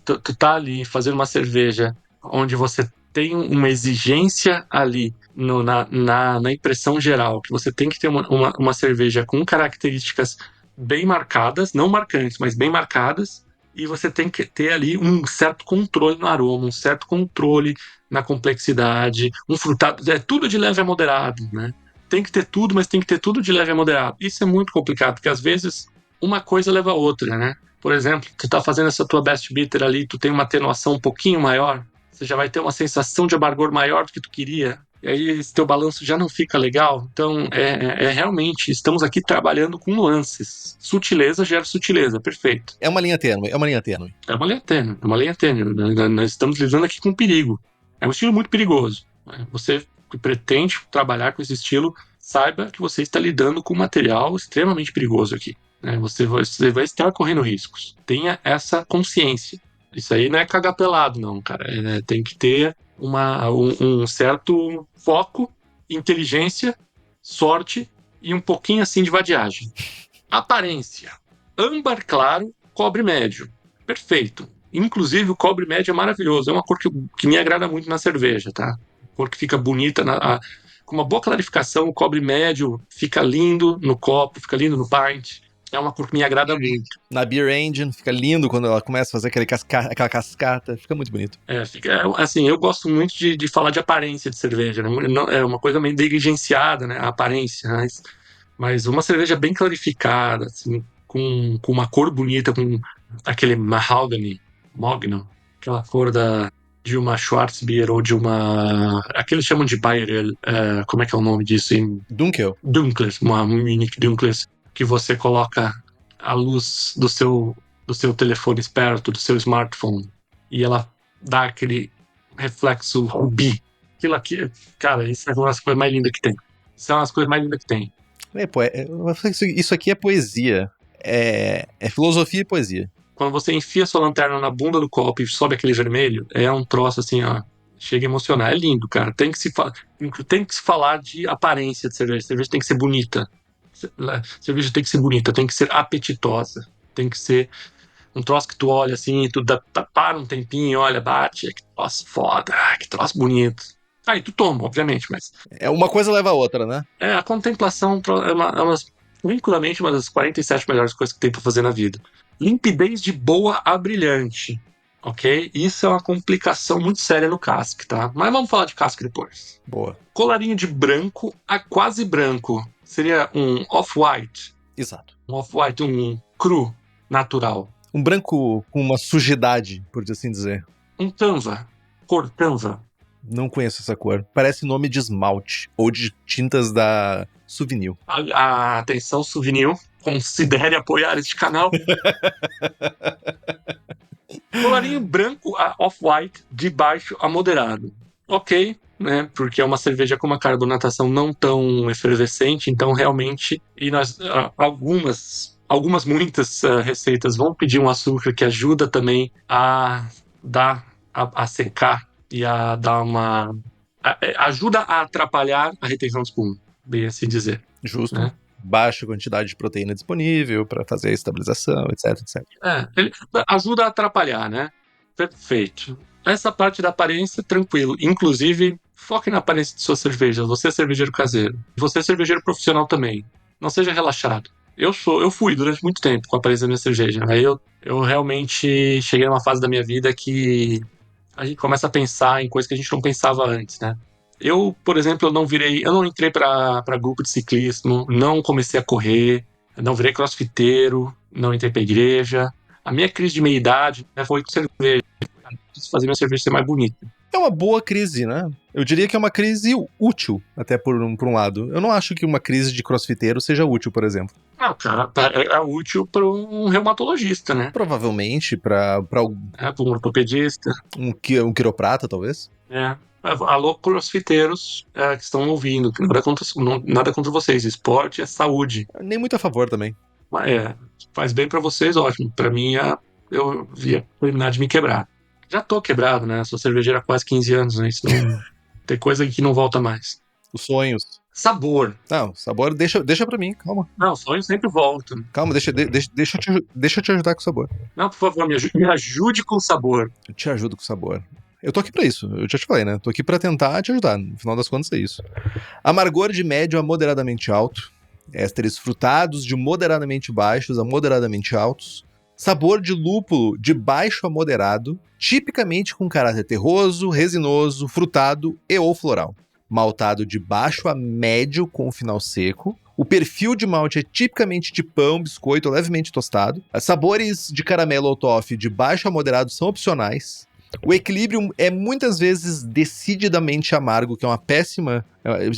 Tu tá ali fazendo uma cerveja onde você tem uma exigência ali na impressão geral, que você tem que ter uma cerveja com características bem marcadas, não marcantes, mas bem marcadas, e você tem que ter ali um certo controle no aroma, um certo controle na complexidade, um frutado, é tudo de leve a moderado, né? Tem que ter tudo, mas tem que ter tudo de leve a moderado. Isso é muito complicado, porque às vezes uma coisa leva a outra, né? Por exemplo, tu tá fazendo essa tua best bitter ali, tu tem uma atenuação um pouquinho maior, você já vai ter uma sensação de amargor maior do que tu queria. e aí esse teu balanço já não fica legal. Então, realmente, estamos aqui trabalhando com nuances. Sutileza gera sutileza, perfeito. É uma linha tênue, é uma linha tênue. É uma linha tênue, é uma linha tênue. Nós estamos lidando aqui com perigo. É um estilo muito perigoso. Você que pretende trabalhar com esse estilo, saiba que você está lidando com um material extremamente perigoso aqui. Você vai estar correndo riscos. Tenha essa consciência. Isso aí não é cagar pelado, não, cara. Tem que ter um certo foco, inteligência, sorte e um pouquinho assim de vadiagem. Aparência. Âmbar claro, cobre médio. Perfeito. Inclusive, o cobre médio é maravilhoso. É uma cor que me agrada muito na cerveja, tá? Cor que fica bonita. Com uma boa clarificação, o cobre médio fica lindo no copo, fica lindo no pint. É uma cor que me agrada muito. Na Beer Engine, fica lindo quando ela começa a fazer aquela cascata. Fica muito bonito. Assim, eu gosto muito de falar de aparência de cerveja. Né? É uma coisa meio negligenciada, né? A aparência. Mas uma cerveja bem clarificada, assim, com uma cor bonita, com aquele mahogany, aquela cor de uma Schwarzbier ou de uma... Aqui eles chamam de Bayer, como é que é o nome disso? Dunkel. Dunklers, uma Munich Dunklers, que você coloca a luz do seu telefone perto do seu smartphone e ela dá aquele reflexo rubi. Aquilo aqui, cara, isso é uma das coisas mais lindas que tem. Isso é uma das coisas mais lindas que tem. Isso aqui é poesia. É filosofia e poesia. Quando você enfia sua lanterna na bunda do copo e sobe aquele vermelho, é um troço assim, ó. Chega a emocionar. É lindo, cara. Tem que se falar de aparência de cerveja. Cerveja tem que ser bonita. Cerveja tem que ser bonita, tem que ser apetitosa. Tem que ser um troço que tu olha assim, tu para um tempinho, olha, bate. Que troço foda, que troço bonito. Aí tu toma, obviamente, mas... Uma coisa leva a outra, né? A contemplação vinculamente uma das 47 melhores coisas que tem pra fazer na vida. Limpidez de boa a brilhante, ok? Isso é uma complicação muito séria no cask, tá? Mas vamos falar de cask depois. Boa. Colarinho de branco a quase branco. Seria um off-white. Exato. Um off-white, um cru natural. Um branco com uma sujidade, por assim dizer. Um tanva. Cor tanva. Não conheço essa cor. Parece nome de esmalte ou de tintas da Souvenir. Atenção, Souvenir. Considere apoiar este canal. Colarinho branco a off-white, de baixo a moderado. Ok, né? Porque é uma cerveja com uma carbonatação não tão efervescente, então realmente... E muitas receitas vão pedir um açúcar que ajuda também a secar e a dar uma... ajuda a atrapalhar a retenção de espuma, bem assim dizer. Justo. Né? Baixa quantidade de proteína disponível para fazer a estabilização, etc, etc. Ele ajuda a atrapalhar, né? Perfeito. Essa parte da aparência, tranquilo. Inclusive, foque na aparência de sua cerveja. Você é cervejeiro caseiro. Você é cervejeiro profissional também. Não seja relaxado. Eu fui durante muito tempo com a aparência da minha cerveja. Aí eu realmente cheguei numa fase da minha vida que a gente começa a pensar em coisas que a gente não pensava antes, né? Eu, por exemplo, eu não entrei para grupo de ciclismo, não comecei a correr, não virei crossfiteiro, não entrei pra igreja. A minha crise de meia-idade, né, foi com cerveja. Preciso fazer minha cerveja ser mais bonita. É uma boa crise, né? Eu diria que é uma crise útil, até por um lado. Eu não acho que uma crise de crossfiteiro seja útil, por exemplo. Cara, é útil para um reumatologista, né? Provavelmente para para um ortopedista. Um quiroprata, talvez. Alô, crossfiteiros que estão ouvindo. Nada contra vocês. Esporte é saúde. Nem muito a favor também. Faz bem pra vocês, ótimo. Pra mim, eu ia terminar de me quebrar. Já tô quebrado, né? Sou cervejeiro há quase 15 anos, né? Isso não... Tem coisa que não volta mais. Os sonhos. Sabor. Não, sabor deixa pra mim, calma. Não, sonho sempre volta. Calma, deixa eu te ajudar com o sabor. Não, por favor, me ajude com o sabor. Eu te ajudo com o sabor. Eu tô aqui pra isso, eu já te falei, né? Tô aqui pra tentar te ajudar, no final das contas é isso. Amargor de médio a moderadamente alto. Ésteres frutados de moderadamente baixos a moderadamente altos. Sabor de lúpulo de baixo a moderado, tipicamente com caráter terroso, resinoso, frutado e ou floral. Maltado de baixo a médio com final seco. O perfil de malte é tipicamente de pão, biscoito levemente tostado. Sabores de caramelo ou toffee de baixo a moderado são opcionais. O equilíbrio é muitas vezes decididamente amargo, que é uma péssima...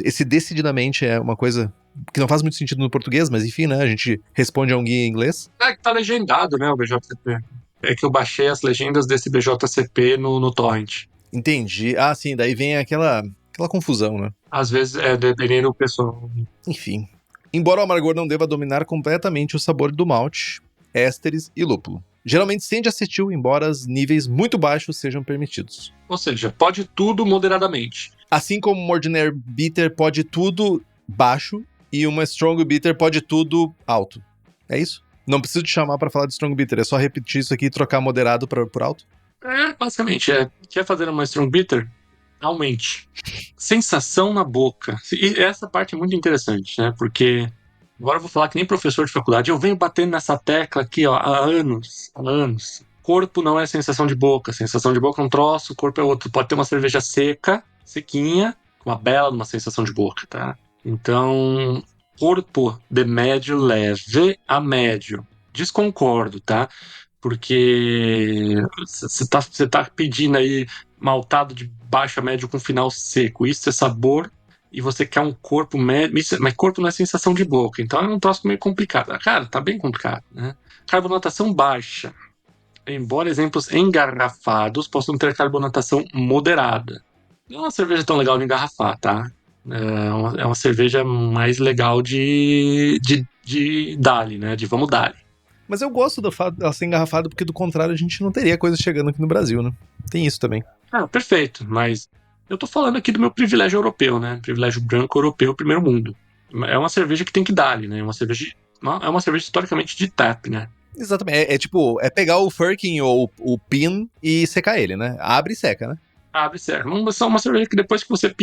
Esse decididamente é uma coisa que não faz muito sentido no português, mas enfim, né? A gente responde a um guia em inglês. É que tá legendado, né, o BJCP. É que eu baixei as legendas desse BJCP no torrent. Entendi. Ah, sim, daí vem aquela confusão, né? Às vezes, dependendo do pessoal. Enfim. Embora o amargor não deva dominar completamente o sabor do malte, ésteres e lúpulo. Geralmente sem acetil, embora os níveis muito baixos sejam permitidos. Ou seja, pode tudo moderadamente. Assim como uma Ordinary Bitter pode tudo baixo e uma Strong Bitter pode tudo alto. É isso? Não preciso te chamar pra falar de Strong Bitter, é só repetir isso aqui e trocar moderado por alto? Basicamente, quer fazer uma Strong Bitter? Aumente. Sensação na boca. E essa parte é muito interessante, né? Porque, agora eu vou falar que nem professor de faculdade, eu venho batendo nessa tecla aqui, ó, há anos. Corpo não é sensação de boca. Sensação de boca é um troço, corpo é outro. Pode ter uma cerveja seca, sequinha, com uma bela uma sensação de boca, tá? Então, corpo de médio leve a médio. Desconcordo, tá? Porque você tá pedindo aí maltado de baixo a médio com final seco. Isso é sabor e você quer um corpo médio. Mas corpo não é sensação de boca, então é um troço meio complicado. Cara, tá bem complicado, né? Carbonatação baixa. Embora exemplos engarrafados possam ter carbonatação moderada. Não é uma cerveja tão legal de engarrafar, tá? É uma cerveja mais legal de Dali, né? De vamos Dali. Mas eu gosto do fato dela ser engarrafada, porque do contrário a gente não teria coisa chegando aqui no Brasil, né? Tem isso também. Perfeito, mas eu tô falando aqui do meu privilégio europeu, né? Privilégio branco europeu, primeiro mundo. É uma cerveja que tem que dar, né? É uma cerveja historicamente de tap, né? Exatamente. É pegar o Firkin ou o Pin e secar ele, né? Abre e seca, né? Abre certo. Uma cerveja que depois que você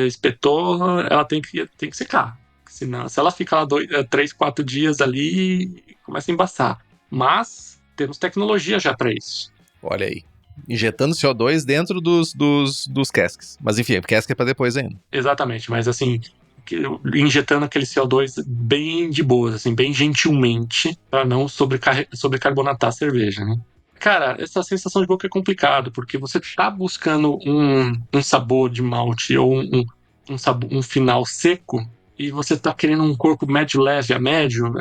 espetou, ela tem que secar. Senão, se ela ficar lá 3, 4 dias ali, começa a embaçar. Mas temos tecnologia já para isso. Olha aí. Injetando CO2 dentro dos casks. Mas enfim, o cask é pra depois ainda. Exatamente, mas assim, injetando aquele CO2 bem de boas, assim, bem gentilmente, para não sobrecarbonatar a cerveja, né? Cara, essa sensação de boca é complicado, porque você tá buscando um sabor de malte ou um final seco, e você tá querendo um corpo médio leve a médio,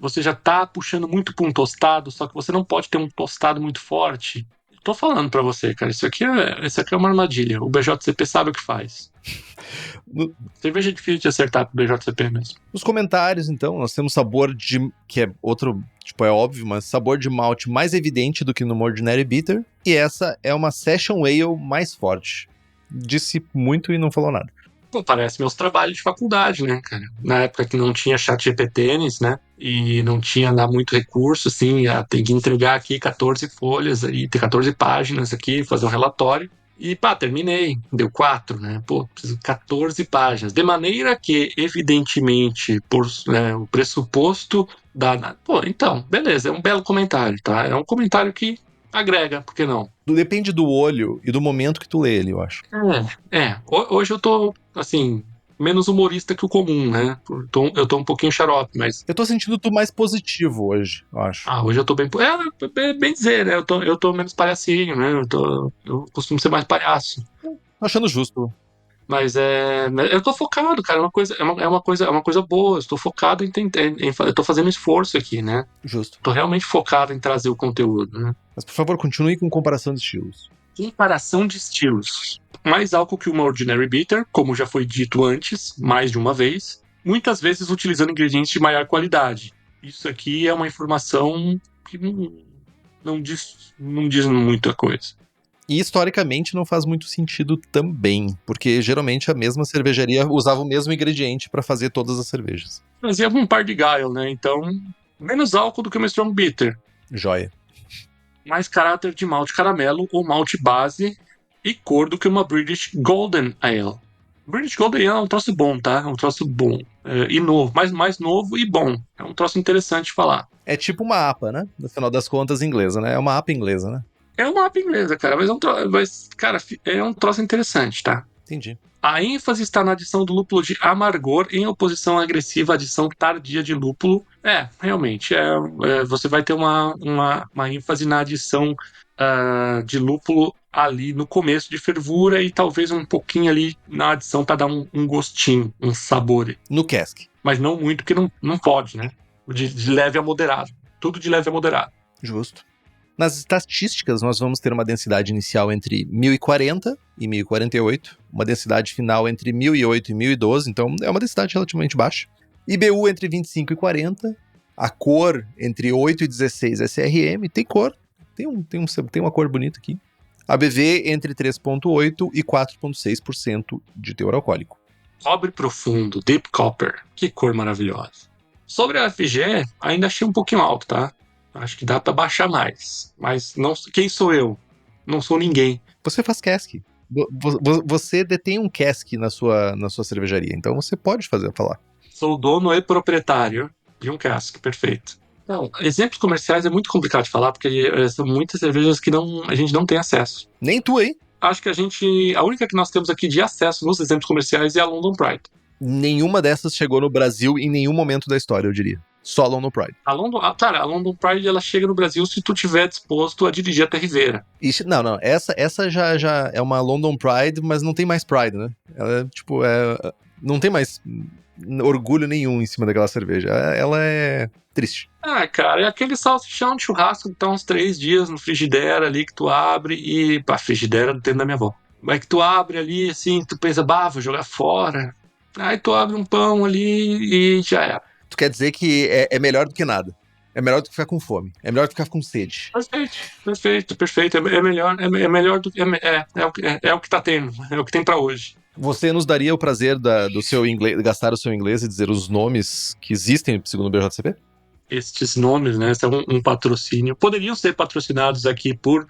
você já tá puxando muito para um tostado, só que você não pode ter um tostado muito forte. Tô falando pra você, cara, isso aqui é uma armadilha. O BJCP sabe o que faz. Cerveja é difícil de acertar pro BJCP mesmo. Nos comentários, então, nós temos sabor de... que é outro... tipo, é óbvio, mas sabor de malte mais evidente do que no Ordinary Bitter. E essa é uma Session Ale mais forte. Disse muito e não falou nada. Pô, parece meus trabalhos de faculdade, né, cara? Na época que não tinha chat GPT, né? E não tinha lá muito recurso, assim, tem que entregar aqui 14 folhas, aí, ter 14 páginas aqui, fazer um relatório. E pá, terminei. Deu 4, né? Pô, preciso de 14 páginas. De maneira que, evidentemente, por o pressuposto da. Pô, então, beleza, é um belo comentário, tá? É um comentário que agrega, por que não? Depende do olho e do momento que tu lê ele, eu acho. Hoje eu tô, assim, menos humorista que o comum, né? Eu tô um pouquinho xarope, mas... Eu tô sentindo tu mais positivo hoje, eu acho. Hoje eu tô bem... bem dizer, né? Eu tô menos palhacinho, né? Eu costumo ser mais palhaço. Tô achando justo. Mas eu tô focado, cara. É uma coisa boa. Eu tô focado eu tô fazendo esforço aqui, né? Justo. Tô realmente focado em trazer o conteúdo, né? Mas, por favor, continue com comparação de estilos. Comparação de estilos. Mais álcool que uma Ordinary Bitter, como já foi dito antes, mais de uma vez, muitas vezes utilizando ingredientes de maior qualidade. Isso aqui é uma informação que não diz muita coisa. E historicamente não faz muito sentido também, porque geralmente a mesma cervejaria usava o mesmo ingrediente para fazer todas as cervejas. Fazia um par de Guile, né? Então, menos álcool do que uma Strong Bitter. Joia. Mais caráter de malte caramelo ou malte base e cor do que uma British Golden Ale. British Golden Ale é um troço bom, tá? É um troço bom. E novo, mais novo e bom. É um troço interessante de falar. É tipo uma APA, né? No final das contas, inglesa, né? É uma APA inglesa, né? É uma APA inglesa, cara. É um troço interessante, tá? Entendi. A ênfase está na adição do lúpulo de amargor em oposição agressiva à adição tardia de lúpulo. Realmente, você vai ter uma ênfase na adição de lúpulo ali no começo de fervura e talvez um pouquinho ali na adição para dar um gostinho, um sabor. No cask. Mas não muito, porque não pode, né? De leve a moderado. Tudo de leve a moderado. Justo. Nas estatísticas, nós vamos ter uma densidade inicial entre 1040 e 1048, uma densidade final entre 1008 e 1012, então é uma densidade relativamente baixa. IBU entre 25 e 40, a cor entre 8 e 16 SRM, tem cor, tem uma cor bonita aqui. ABV entre 3,8% e 4,6% de teor alcoólico. Cobre profundo, Deep Copper, que cor maravilhosa. Sobre a FG, ainda achei um pouquinho alto, tá? Acho que dá pra baixar mais. Mas não, quem sou eu? Não sou ninguém. Você faz cask. Você detém um cask na sua cervejaria, então você pode falar. Sou dono e proprietário de um cask, perfeito. Não, exemplos comerciais é muito complicado de falar, porque são muitas cervejas que a gente não tem acesso. Nem tu aí. Acho que a única que nós temos aqui de acesso nos exemplos comerciais é a London Pride. Nenhuma dessas chegou no Brasil em nenhum momento da história, eu diria. Só a London Pride. A London Pride ela chega no Brasil se tu estiver disposto a dirigir até Ribeira. Não, essa já é uma London Pride, mas não tem mais Pride, né? Ela, não tem mais orgulho nenhum em cima daquela cerveja. Ela é triste. Cara, é aquele salsichão de churrasco que tá uns 3 dias no frigideira ali, que tu abre e... frigideira do tempo da minha avó. Mas que tu abre ali, assim, tu pensa, vou jogar fora. Aí tu abre um pão ali e já era. Tu quer dizer que é melhor do que nada. É melhor do que ficar com fome. É melhor do que ficar com sede. Perfeito. É melhor do que... É o que tá tendo. É o que tem pra hoje. Você nos daria o prazer do seu inglês, gastar o seu inglês e dizer os nomes que existem segundo o BJCP? Estes nomes, né, são um patrocínio. Poderiam ser patrocinados aqui por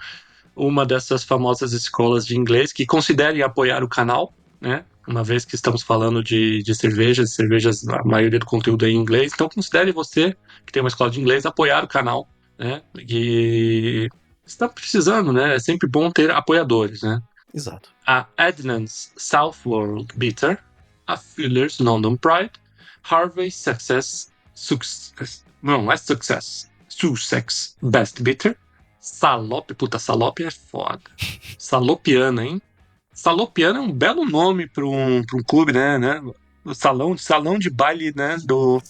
uma dessas famosas escolas de inglês que considerem apoiar o canal, né? Uma vez que estamos falando de cervejas, a maioria do conteúdo é em inglês, então considere você, que tem uma escola de inglês, apoiar o canal, né? E está precisando, né? É sempre bom ter apoiadores, né? Exato. A Adnams Southworld Bitter, a Fuller's London Pride, Harvey Sussex Best Bitter, Salop é foda. Salopiana, hein? Salopiana é um belo nome para um clube, né? O salão de baile, né? Do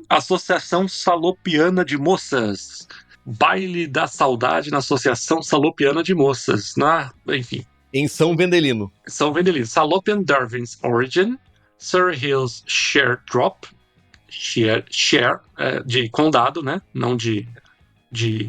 Associação Salopiana de Moças. Baile da Saudade na Associação Salopiana de Moças. Enfim. Em São Vendelino. Salopian Darwin's Origin, Surrey Hills Share Drop. Share de condado, né? Não de...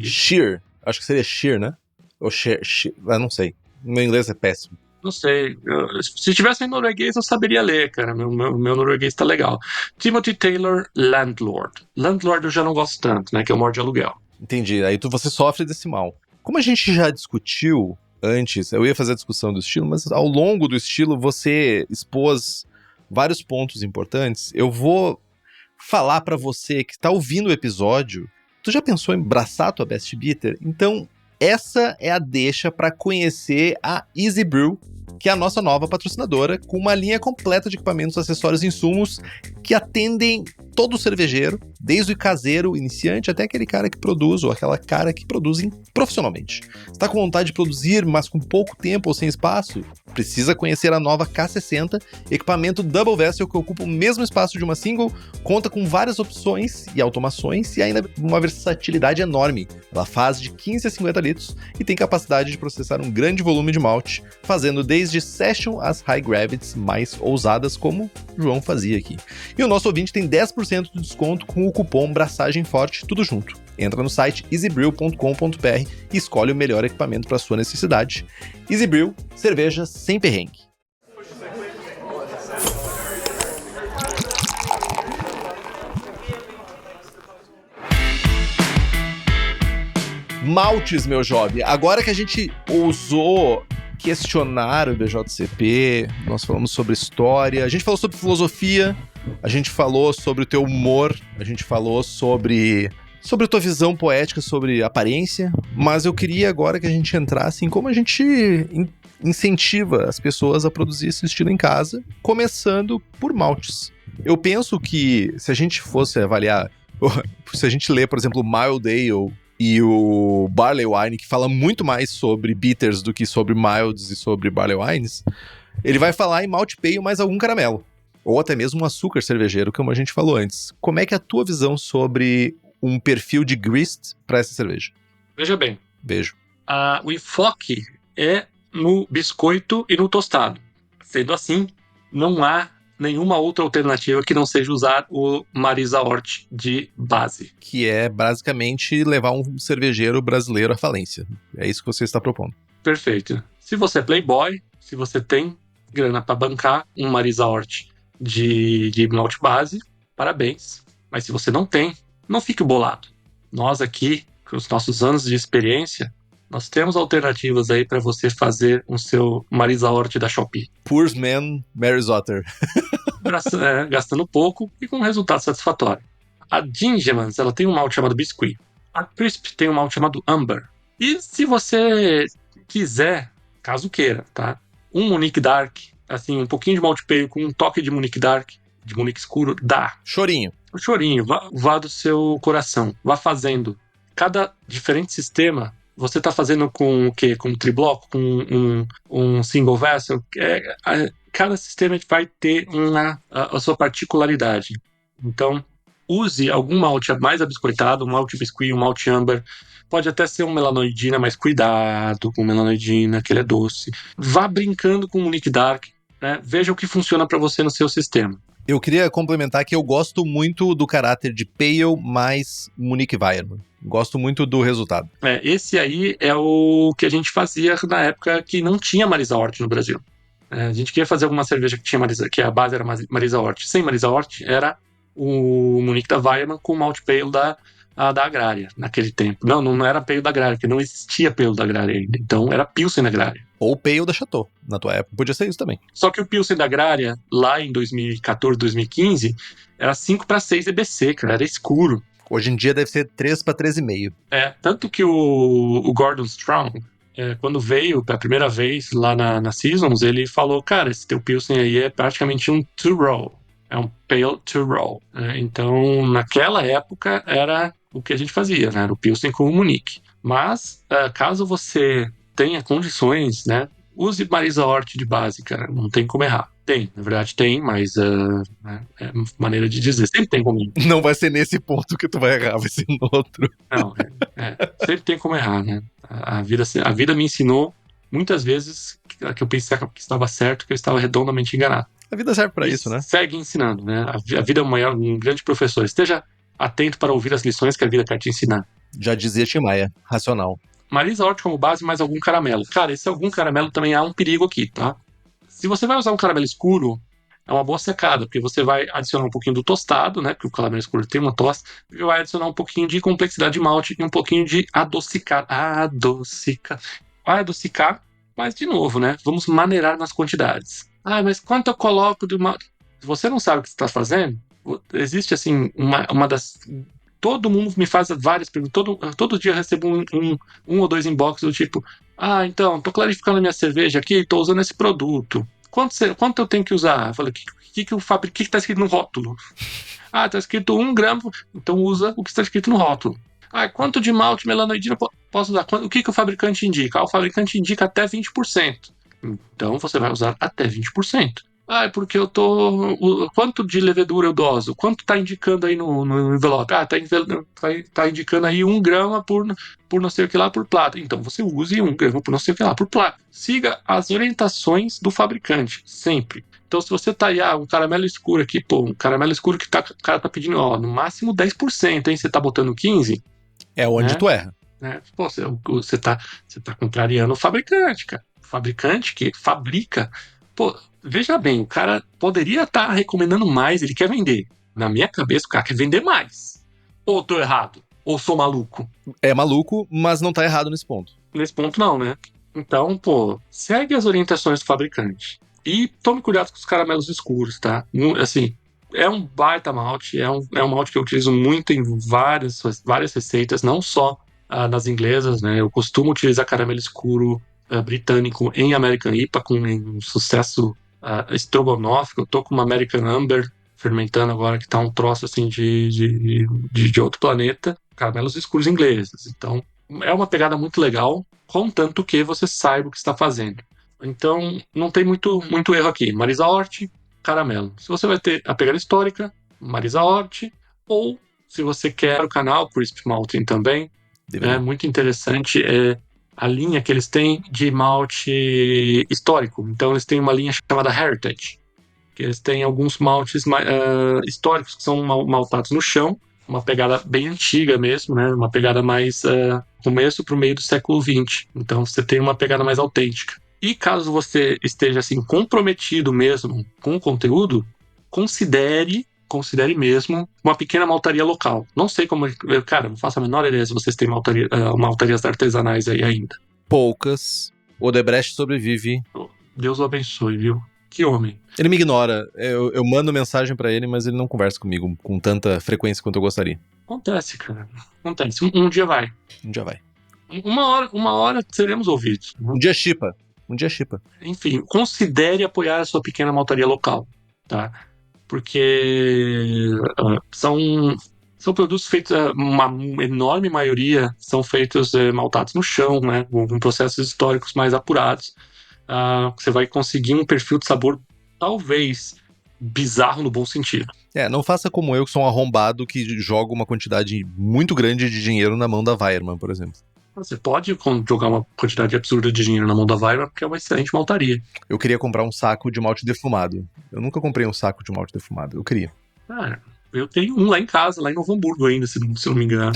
Sheer. Acho que seria sheer, né? Ou sheer. Não sei. Meu inglês é péssimo. Não sei. Se tivesse em norueguês, eu saberia ler, cara. Meu norueguês tá legal. Timothy Taylor, Landlord. Landlord eu já não gosto tanto, né? Que eu moro de aluguel. Entendi. Aí você sofre desse mal. Como a gente já discutiu antes, eu ia fazer a discussão do estilo, mas ao longo do estilo você expôs vários pontos importantes. Eu vou falar pra você que tá ouvindo o episódio. Tu já pensou em abraçar a tua Best Bitter? Então, essa é a deixa para conhecer a Easy Brew, que é a nossa nova patrocinadora, com uma linha completa de equipamentos, acessórios e insumos que atendem todo cervejeiro, desde o caseiro iniciante até aquele cara que produz, ou aquela cara que produzem profissionalmente. Está com vontade de produzir, mas com pouco tempo ou sem espaço? Precisa conhecer a nova K60, equipamento Double Vessel que ocupa o mesmo espaço de uma single, conta com várias opções e automações e ainda uma versatilidade enorme. Ela faz de 15 a 50 litros e tem capacidade de processar um grande volume de malte, fazendo desde Session às High Gravities mais ousadas, como o João fazia aqui. E o nosso ouvinte tem 10% de desconto com o cupom Braçagem Forte, tudo junto. Entra no site easybrew.com.br e escolhe o melhor equipamento para sua necessidade. Easy Brew, cerveja sem perrengue. Maltes, meu jovem. Agora que a gente ousou questionar o BJCP, nós falamos sobre história, a gente falou sobre filosofia, a gente falou sobre o teu humor, a gente falou sobre a tua visão poética sobre aparência, mas eu queria agora que a gente entrasse em como a gente incentiva as pessoas a produzir esse estilo em casa, começando por maltes. Eu penso que se a gente fosse avaliar, se a gente ler, por exemplo, Mild Ale e o Barley Wine, que fala muito mais sobre bitters do que sobre milds e sobre Barley Wines, ele vai falar em Malt Pale mais algum caramelo. Ou até mesmo um açúcar cervejeiro, como a gente falou antes. Como é que é a tua visão sobre um perfil de grist para essa cerveja? Veja bem, Beijo. o enfoque é no biscoito e no tostado. Sendo assim, não há nenhuma outra alternativa que não seja usar o Marisa Hort de base. Que é basicamente levar um cervejeiro brasileiro à falência. É isso que você está propondo. Perfeito. Se você é playboy, se você tem grana para bancar um Marisa Hort de malte base, parabéns. Mas se você não tem, não fique bolado. Nós aqui, com os nossos anos de experiência, nós temos alternativas aí para você fazer o seu Marisa Hort da Shopee. Pursman Mary Otter. Gastando pouco e com um resultado satisfatório. A Gingemans, ela tem um malte chamado Biscuit. A Crisp tem um malte chamado Amber. E se você quiser, caso queira, tá? Um Munich Dark, assim, um pouquinho de malte pale com um toque de Munich Dark, de Munich escuro, dá. Chorinho. O chorinho, vá do seu coração, vá fazendo. Cada diferente sistema, você tá fazendo com o quê? Com um tribloco, com um single vessel? Cada sistema vai ter a sua particularidade. Então, use algum malte mais abiscoitado, um malte biscuit, um malte amber. Pode até ser um melanoidina, mas cuidado com o melanoidina, que ele é doce. Vá brincando com o Munich Dark, né? Veja o que funciona para você no seu sistema. Eu queria complementar que eu gosto muito do caráter de Pale mais Munich Weirmann. Gosto muito do resultado. Esse aí é o que a gente fazia na época que não tinha Marisa Hort no Brasil. A gente queria fazer alguma cerveja que tinha que a base era Marisa Hort. Sem Marisa Hort, era o Munich da Weirmann com o Malt Pale da Agrária, naquele tempo. Não era Pale da Agrária, porque não existia Pale da Agrária ainda. Então era Pilsen da Agrária. Ou Pale da Chateau, na tua época. Podia ser isso também. Só que o Pilsen da Agrária, lá em 2014, 2015, era 5/6 EBC, cara, era escuro. Hoje em dia deve ser 3 para 3,5. Tanto que o Gordon Strong, quando veio pela primeira vez lá na Seasons, ele falou, cara, esse teu Pilsen aí é praticamente um two-roll. É um Pale two-roll. Então, naquela época, era o que a gente fazia, né? Era o Pilsen com o Munich. Mas, caso você tenha condições, né? Use Marisa Hort de base, cara. Não tem como errar. Tem, na verdade tem, mas é maneira de dizer. Sempre tem como errar. Não vai ser nesse ponto que tu vai errar, vai ser no outro. Não, sempre tem como errar, né? A vida me ensinou muitas vezes que eu pensei que estava certo, que eu estava redondamente enganado. A vida serve para isso, né? Segue ensinando, né? A vida é um grande professor. Esteja atento para ouvir as lições que a vida quer te ensinar. Já dizia Tim Maia, racional. Marisa Hort como base, mais algum caramelo. Cara, esse algum caramelo também há um perigo aqui, tá? Se você vai usar um caramelo escuro, é uma boa secada, porque você vai adicionar um pouquinho do tostado, né? Porque o caramelo escuro tem uma tosse, e vai adicionar um pouquinho de complexidade de malte e um pouquinho de adocicar. Vai adocicar, mas de novo, né? Vamos maneirar nas quantidades. Mas quanto eu coloco de malte? Se você não sabe o que você está fazendo, existe assim uma das. Todo mundo me faz várias perguntas. Todo dia eu recebo um ou dois inbox do tipo: então, tô clarificando a minha cerveja aqui, tô usando esse produto. Quanto eu tenho que usar? Eu falei: o que tá escrito no rótulo? Tá escrito 1 grama, então usa o que está escrito no rótulo. Quanto de malte melanoidina posso usar? O que o fabricante indica? O fabricante indica até 20%. Então você vai usar até 20%. Porque eu tô. Quanto de levedura eu doso? Quanto tá indicando aí no envelope? Tá indicando aí 1 grama por não sei o que lá por plato. Então você use 1 grama por não sei o que lá por plato. Siga as orientações do fabricante, sempre. Então, se você tá aí, um caramelo escuro aqui, um caramelo escuro que o cara tá pedindo, no máximo 10%, hein? Você tá botando 15%? É onde tu erra. Você tá contrariando o fabricante, cara. O fabricante que fabrica. Veja bem, o cara poderia estar recomendando mais, ele quer vender. Na minha cabeça, o cara quer vender mais. Ou tô errado? Ou sou maluco? É maluco, mas não tá errado nesse ponto. Nesse ponto não, né? Então, segue as orientações do fabricante. E tome cuidado com os caramelos escuros, tá? Assim, é um baita malte, é um malte que eu utilizo muito em várias receitas, não só nas inglesas, né? Eu costumo utilizar caramelo escuro britânico em American IPA com um sucesso estrogonófico. Eu tô com uma American Amber fermentando agora, que tá um troço assim de outro planeta. caramelos escuros ingleses. Então, é uma pegada muito legal, contanto que você saiba o que está fazendo. Então, não tem muito erro aqui. Marisa Hort, caramelo. Se você vai ter a pegada histórica, Marisa Hort, ou se você quer o canal Crisp Mountain também, é muito interessante a linha que eles têm de malte histórico. Então, eles têm uma linha chamada Heritage, que eles têm alguns maltes históricos que são maltados no chão, uma pegada bem antiga mesmo, né? Uma pegada mais começo para o meio do século XX. Então você tem uma pegada mais autêntica. E caso você esteja assim comprometido mesmo com o conteúdo, considere mesmo uma pequena maltaria local. Não sei como, cara, não faço a menor ideia se vocês têm maltarias artesanais aí ainda. Poucas. Odebrecht sobrevive. Deus o abençoe, viu? Que homem. Ele me ignora. Eu mando mensagem pra ele, mas ele não conversa comigo com tanta frequência quanto eu gostaria. Acontece, cara. Acontece. Um dia vai. Um dia vai. Uma hora seremos ouvidos. Um dia chipa. Enfim, considere apoiar a sua pequena maltaria local, tá? Porque são produtos feitos, uma enorme maioria são feitos maltados no chão, né? Com processos históricos mais apurados. Você vai conseguir um perfil de sabor talvez bizarro no bom sentido. Não faça como eu, que sou um arrombado que joga uma quantidade muito grande de dinheiro na mão da Weiermann, por exemplo. Você pode jogar uma quantidade absurda de dinheiro na mão da Weiermann, porque é uma excelente maltaria. Eu queria comprar um saco de malte defumado. Eu nunca comprei um saco de malte defumado. Eu queria. Eu tenho um lá em casa, lá em Novo Hamburgo ainda, se não me engano.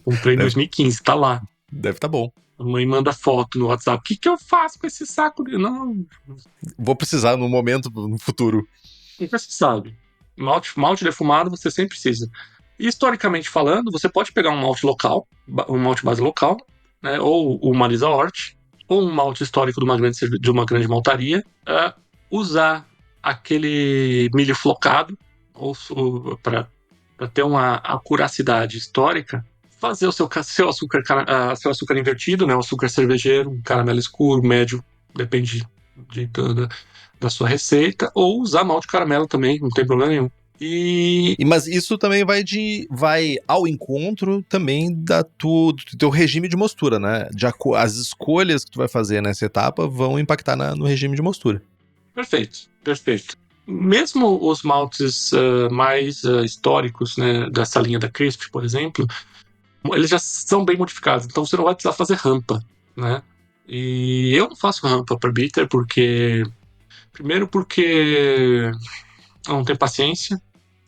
Comprei em 2015, tá lá. Deve tá bom. A mãe manda foto no WhatsApp. O que eu faço com esse saco? Não. Vou precisar no momento, no futuro. Nunca se sabe. Malte defumado você sempre precisa. E, historicamente falando, você pode pegar um malte local, um malte base local, né, ou o Marisa Hort, ou um malte histórico de uma grande maltaria, usar aquele milho flocado, para ter uma acuracidade histórica, fazer o seu açúcar invertido, né, o açúcar cervejeiro, um caramelo escuro, médio, depende da sua receita, ou usar malte caramelo também, não tem problema nenhum. Mas isso também vai ao encontro também do teu regime de mostura, né? As escolhas que tu vai fazer nessa etapa vão impactar no regime de mostura. Perfeito. Mesmo os maltes mais históricos, né, dessa linha da Crisp, por exemplo, eles já são bem modificados, então você não vai precisar fazer rampa, né? E eu não faço rampa para bitter primeiro porque eu não tenho paciência,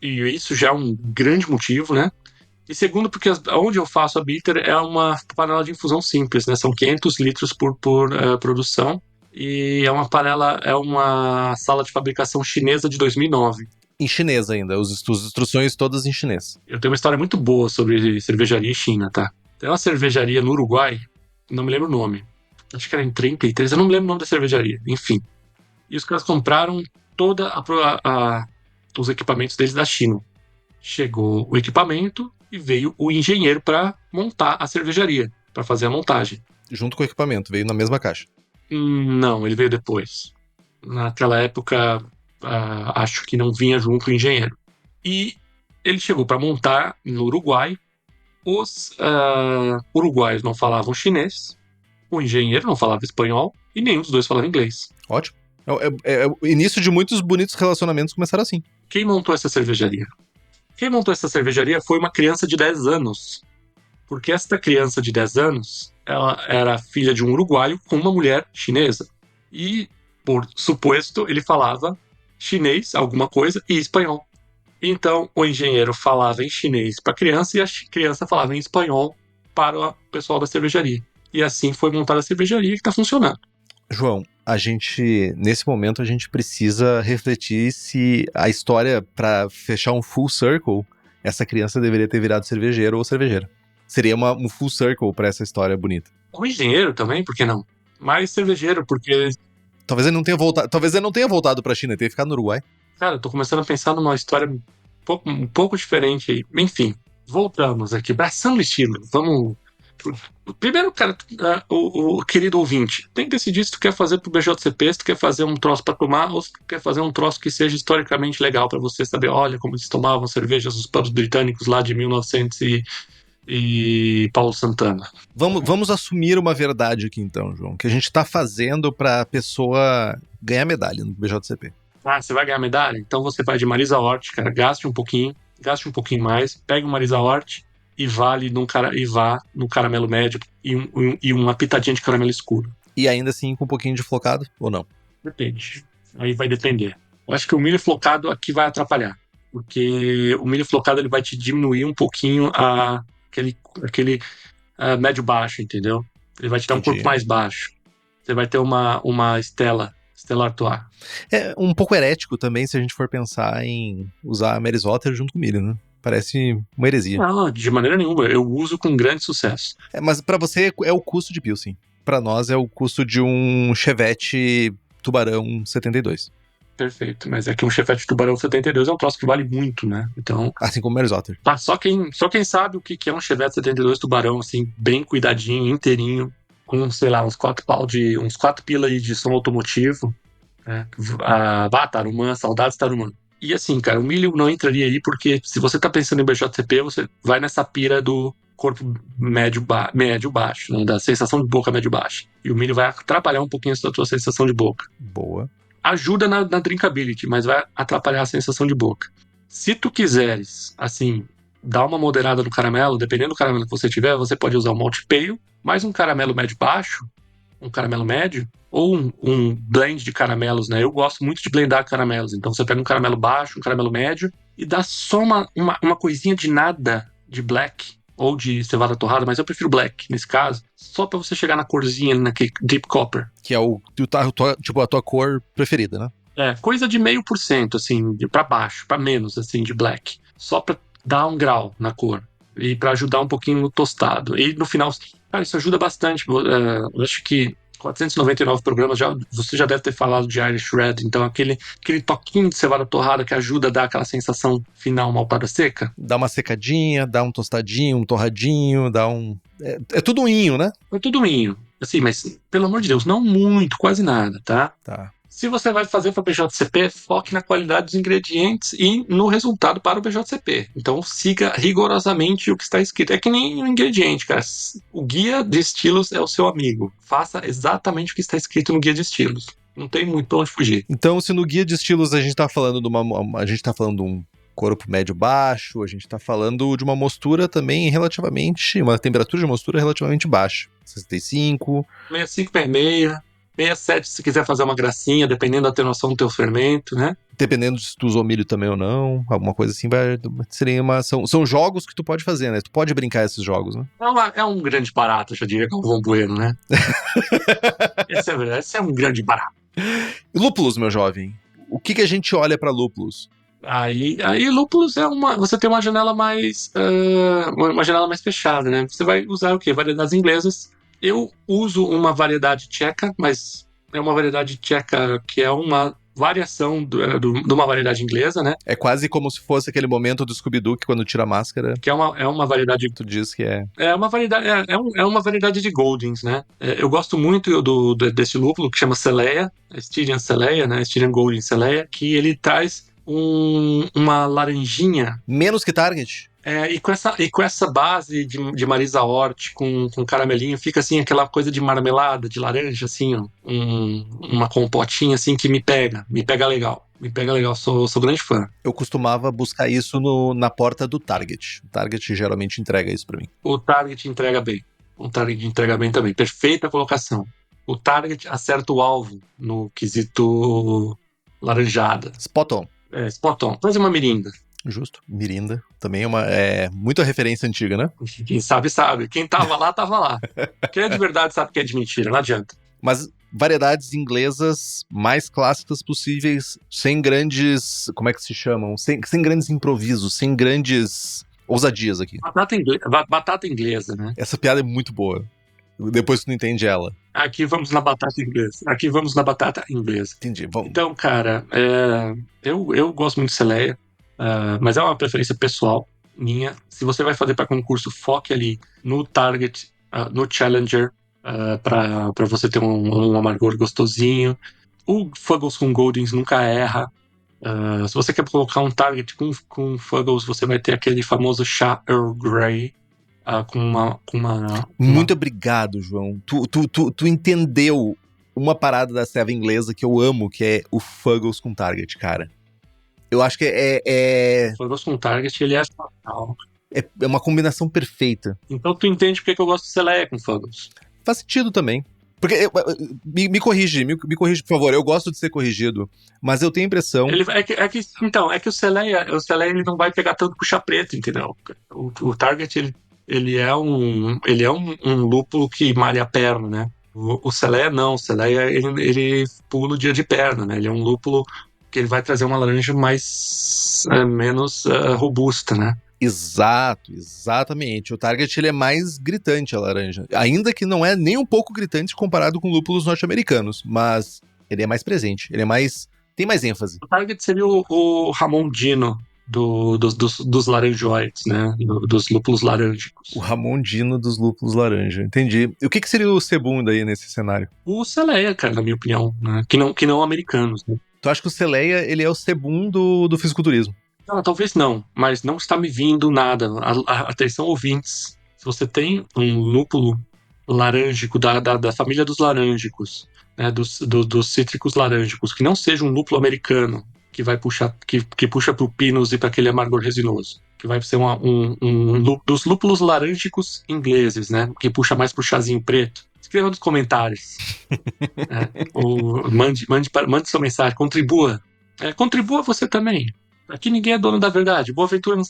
e isso já é um grande motivo, né? E segundo porque onde eu faço a bitter é uma panela de infusão simples, né? São 500 litros por produção, e é uma sala de fabricação chinesa de 2009. Em chinês ainda, as instruções todas em chinês. Eu tenho uma história muito boa sobre cervejaria em China, tá? Tem uma cervejaria no Uruguai, não me lembro o nome. Acho que era em 33, eu não me lembro o nome da cervejaria. Enfim. E os caras compraram toda os equipamentos deles da China. Chegou o equipamento e veio o engenheiro para montar a cervejaria, para fazer a montagem. Junto com o equipamento, veio na mesma caixa? Não, ele veio depois. Naquela época, acho que não vinha junto o engenheiro. E ele chegou para montar no Uruguai. Os uruguaios não falavam chinês, o engenheiro não falava espanhol e nenhum dos dois falava inglês. Ótimo. É o início de muitos bonitos relacionamentos começaram assim. Quem montou essa cervejaria? Quem montou essa cervejaria foi uma criança de 10 anos. Porque esta criança de 10 anos, ela era filha de um uruguaio com uma mulher chinesa. E, por suposto, ele falava chinês, alguma coisa, e espanhol. Então, o engenheiro falava em chinês para a criança e a criança falava em espanhol para o pessoal da cervejaria. E assim foi montada a cervejaria que está funcionando. João, nesse momento, a gente precisa refletir se a história, para fechar um full circle, essa criança deveria ter virado cervejeiro ou cervejeira. Seria um full circle para essa história bonita. O engenheiro também, por que não? Mais cervejeiro, porque... Talvez ele não tenha voltado para a China, ele tenha ficado no Uruguai. Cara, eu tô começando a pensar numa história um pouco diferente aí. Enfim, voltamos aqui. Braçando o estilo. Vamos Primeiro, cara, o querido ouvinte, tem que decidir se tu quer fazer pro BJCP, se tu quer fazer um troço pra tomar, ou se tu quer fazer um troço que seja historicamente legal pra você saber, olha, como eles tomavam cervejas nos pubs britânicos lá de 1900 e Paulo Santana. Vamos assumir uma verdade aqui então, João, que a gente tá fazendo pra pessoa ganhar medalha no BJCP. Ah, você vai ganhar medalha? Então você vai de Marisa Hort, cara, gaste um pouquinho mais, pegue o Marisa Hort e vá no caramelo médio e uma pitadinha de caramelo escuro. E ainda assim com um pouquinho de flocado, ou não? Depende. Aí vai depender. Eu acho que o milho flocado aqui vai atrapalhar. Porque o milho flocado ele vai te diminuir um pouquinho aquele médio-baixo, entendeu? Ele vai te dar um corpo mais baixo. Você vai ter uma Stella Artois. É um pouco herético também se a gente for pensar em usar a Mary's Otter junto com o milho, né? Parece uma heresia. Não, de maneira nenhuma. Eu uso com grande sucesso. Mas pra você é o custo de Pilsen. Pra nós é o custo de um Chevette Tubarão 72. Perfeito, mas é que um Chevette Tubarão 72 é um troço que vale muito, né? Então, assim como o Mary's Otter. Tá, só quem sabe o que é um Chevette 72 Tubarão, assim, bem cuidadinho, inteirinho, com, sei lá, uns 4 pila aí de som automotivo, né? Tarumã, saudades Tarumã. E assim, cara, o milho não entraria aí porque se você tá pensando em BJCP, você vai nessa pira do corpo médio-baixo, né? Da sensação de boca médio-baixa. E o milho vai atrapalhar um pouquinho essa tua sensação de boca. Boa. Ajuda na drinkability, mas vai atrapalhar a sensação de boca. Se tu quiseres, assim, dar uma moderada no caramelo, dependendo do caramelo que você tiver, você pode usar um malte pale, mais um caramelo médio-baixo, um caramelo médio, ou um blend de caramelos, né? Eu gosto muito de blendar caramelos. Então você pega um caramelo baixo, um caramelo médio, e dá só uma coisinha de nada de black, ou de cevada torrada, mas eu prefiro black, nesse caso, só pra você chegar na corzinha, naquele deep copper. Que é a tua cor preferida, né? É, coisa de 0,5%, assim, pra baixo, pra menos, assim, de black. Só pra dar um grau na cor. E pra ajudar um pouquinho no tostado. E no final, cara, isso ajuda bastante. Eu acho que 499 programas, você já deve ter falado de Irish Red. Então, aquele toquinho de cevada torrada que ajuda a dar aquela sensação final maltada seca. Dá uma secadinha, dá um tostadinho, um torradinho, dá um... É tudo um inho, né? É tudo um inho. Assim, mas, pelo amor de Deus, não muito, quase nada, tá? Tá. Se você vai fazer para o BJCP, foque na qualidade dos ingredientes e no resultado para o BJCP. Então siga rigorosamente o que está escrito. É que nem um ingrediente, cara. O guia de estilos é o seu amigo. Faça exatamente o que está escrito no guia de estilos. Não tem muito pra onde fugir. Então, se no guia de estilos a gente tá falando de um corpo médio-baixo, a gente tá falando de uma mostura também uma temperatura de mostura relativamente baixa. 65. 65 per meia. 67 se quiser fazer uma gracinha, dependendo da atenuação do teu fermento, né? Dependendo se tu usou milho também ou não, alguma coisa assim, são jogos que tu pode fazer, né? Tu pode brincar esses jogos, né? É um grande barato, já diria Galvão Bueno, né? Esse é verdade, esse é um grande barato. Lúpulos, meu jovem. O que a gente olha pra lúpulos? Aí lúpulos você tem uma janela mais fechada, né? Você vai usar o quê? Variedades inglesas. Eu uso uma variedade tcheca, mas é uma variedade tcheca que é uma variação de uma variedade inglesa, né? É quase como se fosse aquele momento do Scooby-Doo que quando tira a máscara... Que é uma variedade... Tu diz que é... É uma variedade de Goldings, né? Eu gosto muito desse lúpulo que chama Celeia, Styrian Celeia, né? Styrian Golding Celeia, que ele traz uma laranjinha. Menos que Target? E com essa base de Marisa Hort com caramelinho, fica assim aquela coisa de marmelada, de laranja, assim, ó, uma compotinha assim que me pega legal. Me pega legal, sou grande fã. Eu costumava buscar isso na porta do Target. O Target geralmente entrega isso pra mim. O Target entrega bem. O Target entrega bem também. Perfeita colocação. O Target acerta o alvo no quesito laranjada. Spot on. Spot on. Faz uma mirinda. Justo. Mirinda. Também é muita referência antiga, né? Quem sabe, sabe. Quem tava lá, tava lá. Quem é de verdade sabe que é de mentira. Não adianta. Mas variedades inglesas mais clássicas possíveis, sem grandes... Como é que se chamam? Sem grandes improvisos, sem grandes ousadias aqui. Batata inglesa, né? Essa piada é muito boa. Depois que tu não entende ela. Aqui vamos na batata inglesa. Entendi. Vamos. Então, cara, eu gosto muito de Celeia. Mas é uma preferência pessoal minha. Se você vai fazer para concurso, foque ali no Target no Challenger, para você ter um amargor gostosinho. O Fuggles com Goldings nunca erra. Se você quer colocar um target com Fuggles, você vai ter aquele famoso chá Earl Grey, com uma... Muito obrigado, João. Tu entendeu uma parada da serva inglesa que eu amo, que é o Fuggles com target, cara. Eu acho que Fuggles com target, ele é fatal. é uma combinação perfeita. Então tu entende porque que eu gosto de Celeia com Fuggles. Faz sentido também. Porque, me corrige, por favor, eu gosto de ser corrigido, mas eu tenho a impressão... É que o Celeia ele não vai pegar tanto puxa preto, entendeu? O Target, ele é um lúpulo que malha a perna, né? O Celeia não, o Celeia ele pula o dia de perna, né? Ele é um lúpulo que ele vai trazer uma laranja menos robusta, né? Exato, exatamente. O Target ele é mais gritante, a laranja. Ainda que não é nem um pouco gritante comparado com lúpulos norte-americanos, mas ele é mais presente, tem mais ênfase. O Target seria o Ramon Dino dos laranjoides, né? Dos lúpulos larângicos. O Ramon Dino dos lúpulos laranja, entendi. E o que seria o Sebum daí nesse cenário? O Celeia, cara, na minha opinião, né? Que não americanos, né? Tu acha que o Celeia, ele é o Sebum do fisiculturismo? Não, talvez não, mas não está me vindo nada. Atenção, ouvintes. Se você tem um lúpulo larângico da família dos larângicos, né, dos cítricos larângicos, que não seja um lúpulo americano, que vai puxar, que puxa para o pinus e para aquele amargor resinoso, que vai ser dos lúpulos larângicos ingleses, né, que puxa mais pro chazinho preto. Escreva nos comentários. Né, mande sua mensagem, contribua. Contribua você também. Aqui ninguém é dono da verdade. Boa Ventura.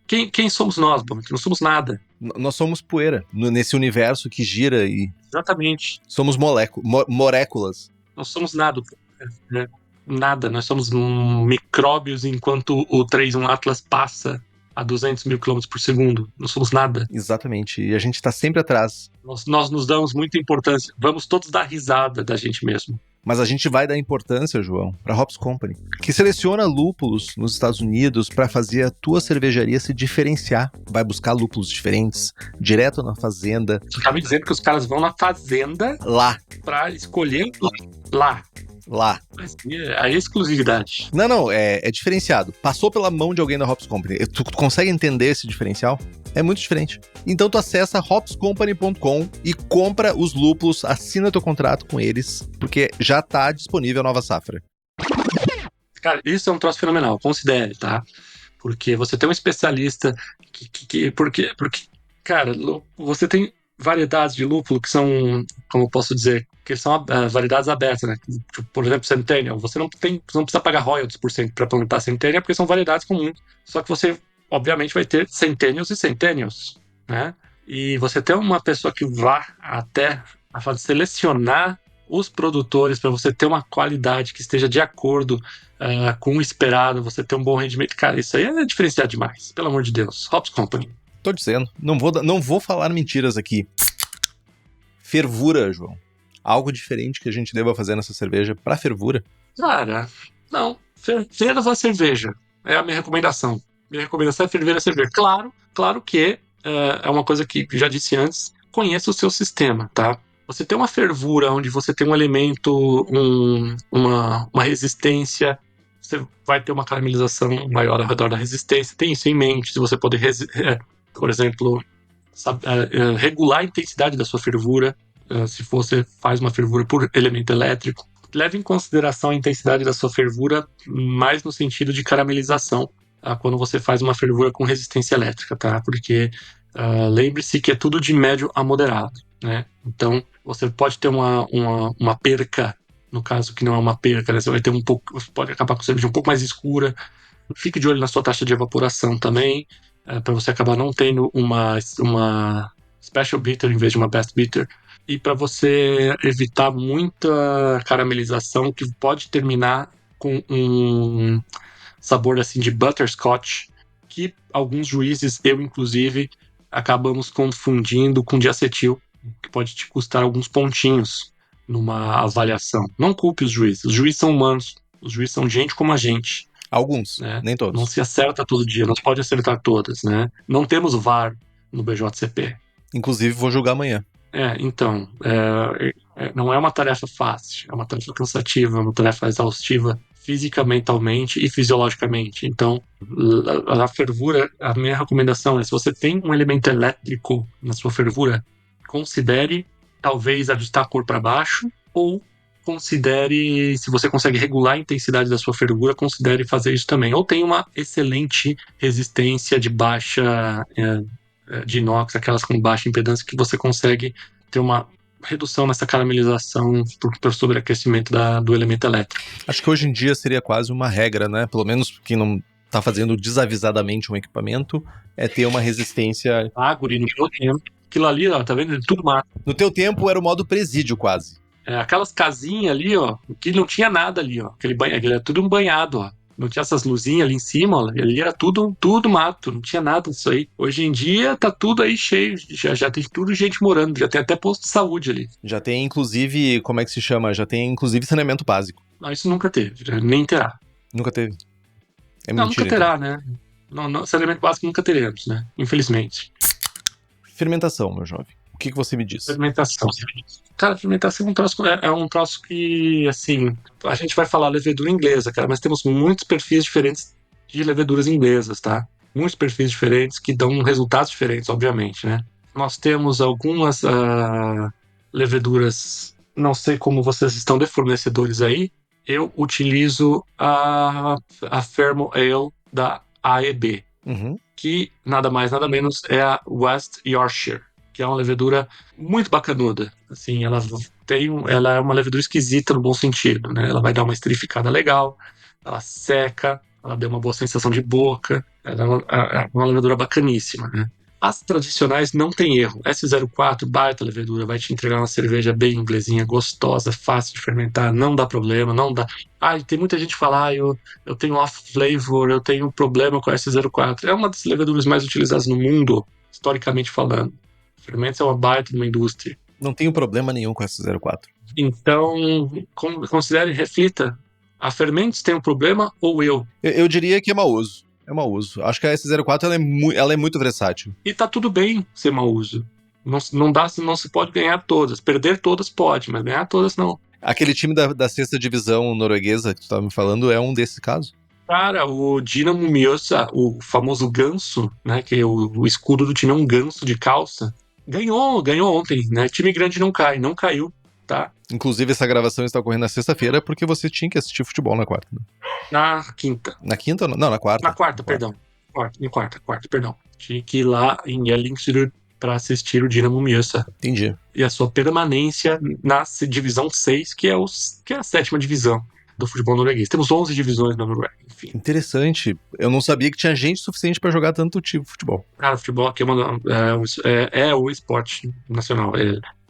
Quem somos nós, Boa Ventura? Não somos nada. Nós somos poeira. Nesse universo que gira e. Exatamente. Somos moléculas. Não somos nada. Nada. Nós somos micróbios enquanto o 3-1 Atlas passa a 200 mil km por segundo. Não somos nada. Exatamente. E a gente tá sempre atrás. Nós nos damos muita importância. Vamos todos dar risada da gente mesmo. Mas a gente vai dar importância, João, para a Hops Company, que seleciona lúpulos nos Estados Unidos para fazer a tua cervejaria se diferenciar. Vai buscar lúpulos diferentes, direto na fazenda. Você tá me dizendo que os caras vão na fazenda lá para escolher lá. Mas aí é exclusividade. Não, é diferenciado. Passou pela mão de alguém da Hops Company. Tu consegue entender esse diferencial? É muito diferente. Então tu acessa hopscompany.com e compra os lúpulos, assina teu contrato com eles, porque já tá disponível a nova safra. Cara, isso é um troço fenomenal, considere, tá? Porque você tem um especialista porque, cara, você tem variedades de lúpulo que são, como eu posso dizer, que são variedades abertas, né? Tipo, por exemplo, Centennial. Você não precisa pagar royalties para plantar Centennial, porque são variedades comuns. Só que você, obviamente, vai ter Centennials e Centennials, né? E você tem uma pessoa que vá até a selecionar os produtores para você ter uma qualidade que esteja de acordo com o esperado, você ter um bom rendimento. Cara, isso aí é diferenciado demais, pelo amor de Deus. Hops Company. Tô dizendo, não vou falar mentiras aqui. Fervura, João. Algo diferente que a gente deva fazer nessa cerveja pra fervura? Cara, não. Ferva a cerveja. É a minha recomendação. Minha recomendação é ferver a cerveja. Claro que é uma coisa que já disse antes, conheça o seu sistema, tá? Você tem uma fervura onde você tem um elemento, uma resistência, você vai ter uma caramelização maior ao redor da resistência. Tem isso em mente, se você poder, por exemplo, regular a intensidade da sua fervura, se você faz uma fervura por elemento elétrico. Leve em consideração a intensidade da sua fervura mais no sentido de caramelização, quando você faz uma fervura com resistência elétrica, tá? Porque lembre-se que é tudo de médio a moderado, né? Então, você pode ter uma perca, no caso que não é uma perca, né? Você vai ter você pode acabar com a cerveja um pouco mais escura. Fique de olho na sua taxa de evaporação também, para você acabar não tendo uma special bitter em vez de uma best bitter. E para você evitar muita caramelização que pode terminar com um sabor assim de butterscotch, que alguns juízes, eu inclusive, acabamos confundindo com diacetil, que pode te custar alguns pontinhos numa avaliação. Não culpe os juízes são humanos, os juízes são gente como a gente. Alguns, né? Nem todos. Não se acerta todo dia, não se pode acertar todas, né? Não temos VAR no BJCP. Inclusive, vou julgar amanhã. Então, não é uma tarefa fácil, é uma tarefa cansativa, é uma tarefa exaustiva física, mentalmente e fisiologicamente. Então, a fervura, a minha recomendação é, se você tem um elemento elétrico na sua fervura, considere talvez ajustar a cor para baixo, ou considere, se você consegue regular a intensidade da sua fervura, considere fazer isso também. Ou tem uma excelente resistência de baixa de inox, aquelas com baixa impedância, que você consegue ter uma redução nessa caramelização por sobreaquecimento do elemento elétrico. Acho que hoje em dia seria quase uma regra, né? Pelo menos quem não tá fazendo desavisadamente um equipamento, é ter uma resistência. Guri, no meu tempo, aquilo ali, ó, tá vendo? Tudo mato. No teu tempo era o modo presídio, quase. Aquelas casinhas ali, ó, que não tinha nada ali, ó. Aquele era tudo um banhado, ó. Não tinha essas luzinhas ali em cima, ó. Ali era tudo mato, não tinha nada disso aí. Hoje em dia tá tudo aí cheio, já tem tudo gente morando, já tem até posto de saúde ali. Já tem, inclusive, como é que se chama? Já tem, inclusive, saneamento básico. Não, isso nunca teve, nem terá. Nunca teve. É Não, mentira, nunca terá, então. né? Não, saneamento básico nunca teremos, né? Infelizmente. Fermentação, meu jovem. O que você me diz? Fermentação. Cara, fermentação é um troço que, assim, a gente vai falar levedura inglesa, cara, mas temos muitos perfis diferentes de leveduras inglesas, tá? Muitos perfis diferentes que dão resultados diferentes, obviamente, né? Nós temos algumas leveduras, não sei como vocês estão de fornecedores aí, eu utilizo a Fermo Ale da AEB, que nada mais, nada menos é a West Yorkshire, que é uma levedura muito bacanuda. Assim, ela é uma levedura esquisita no bom sentido, né? Ela vai dar uma esterificada legal, ela seca, ela dá uma boa sensação de boca, ela é uma levedura bacaníssima, né? As tradicionais não tem erro. S04, baita levedura, vai te entregar uma cerveja bem inglesinha, gostosa, fácil de fermentar, não dá problema, não dá... tem muita gente que fala, eu tenho off flavor, eu tenho problema com a S04. É uma das leveduras mais utilizadas no mundo, historicamente falando. Fermentos é uma baita de uma indústria. Não tenho problema nenhum com S04. Então, considere, reflita. A Fermentos tem um problema ou eu? Eu diria que é mau uso. É mau uso. Acho que a S04 ela é muito versátil. E tá tudo bem ser mau uso. Não se pode ganhar todas. Perder todas pode, mas ganhar todas não. Aquele time da sexta divisão norueguesa que tu estava me falando é um desses casos? Cara, o Dinamo Mjøsa, o famoso ganso, né, que o escudo do time é um ganso de calça, ganhou ontem, né? Time grande não caiu, tá? Inclusive, essa gravação está ocorrendo na sexta-feira porque você tinha que assistir futebol na quarta. Né? Na quinta. Na quinta ou não? Na quarta. Na quarta, perdão. Quarta, perdão. Tinha que ir lá em Ellingsrud para assistir o Dinamo Mjøsa. Entendi. E a sua permanência na divisão 6, que é a sétima divisão do futebol norueguês. Temos 11 divisões na Noruega, enfim. Interessante. Eu não sabia que tinha gente suficiente para jogar tanto tipo de futebol. Cara, o futebol aqui é o esporte nacional.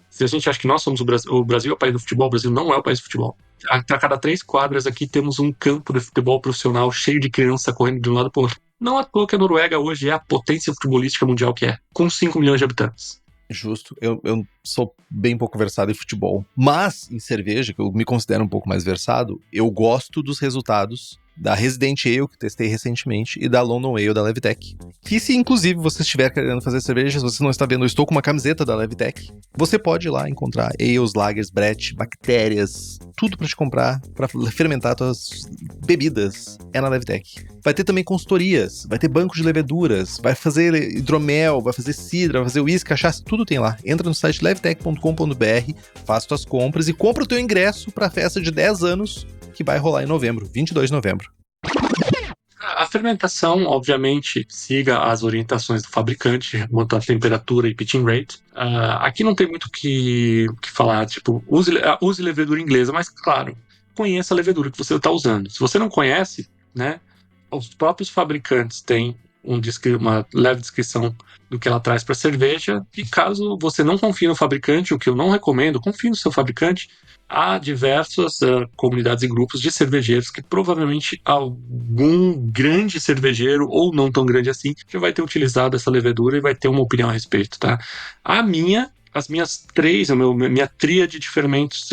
Se a gente acha que nós somos o Brasil é o país do futebol, o Brasil não é o país do futebol. A cada 3 quadras aqui temos um campo de futebol profissional cheio de criança correndo de um lado para o outro. Não à toa que a Noruega hoje é a potência futebolística mundial que é, com 5 milhões de habitantes. Justo. Eu sou bem pouco versado em futebol. Mas, em cerveja, que eu me considero um pouco mais versado, eu gosto dos resultados da Resident Ale, que testei recentemente, e da London Ale da Levitec. Que se, inclusive, você estiver querendo fazer cerveja, se você não está vendo, eu estou com uma camiseta da Levitec, você pode ir lá encontrar ales, lagers, brett, bactérias, tudo para te comprar, para fermentar suas bebidas. É na Levitec. Vai ter também consultorias, vai ter banco de leveduras, vai fazer hidromel, vai fazer cidra, vai fazer uísque, cachaça, tudo tem lá. Entra no site levitec.com.br, faz suas compras e compra o teu ingresso para a festa de 10 anos que vai rolar em novembro, 22 de novembro. A fermentação, obviamente, siga as orientações do fabricante quanto à temperatura e pitching rate. Aqui não tem muito o que falar, tipo, use levedura inglesa, mas, claro, conheça a levedura que você está usando. Se você não conhece, né, os próprios fabricantes têm uma leve descrição do que ela traz para a cerveja, e caso você não confie no fabricante, o que eu não recomendo, confie no seu fabricante. Há diversas comunidades e grupos de cervejeiros que provavelmente algum grande cervejeiro, ou não tão grande assim, já vai ter utilizado essa levedura e vai ter uma opinião a respeito, tá? As minhas minha tríade de fermentos,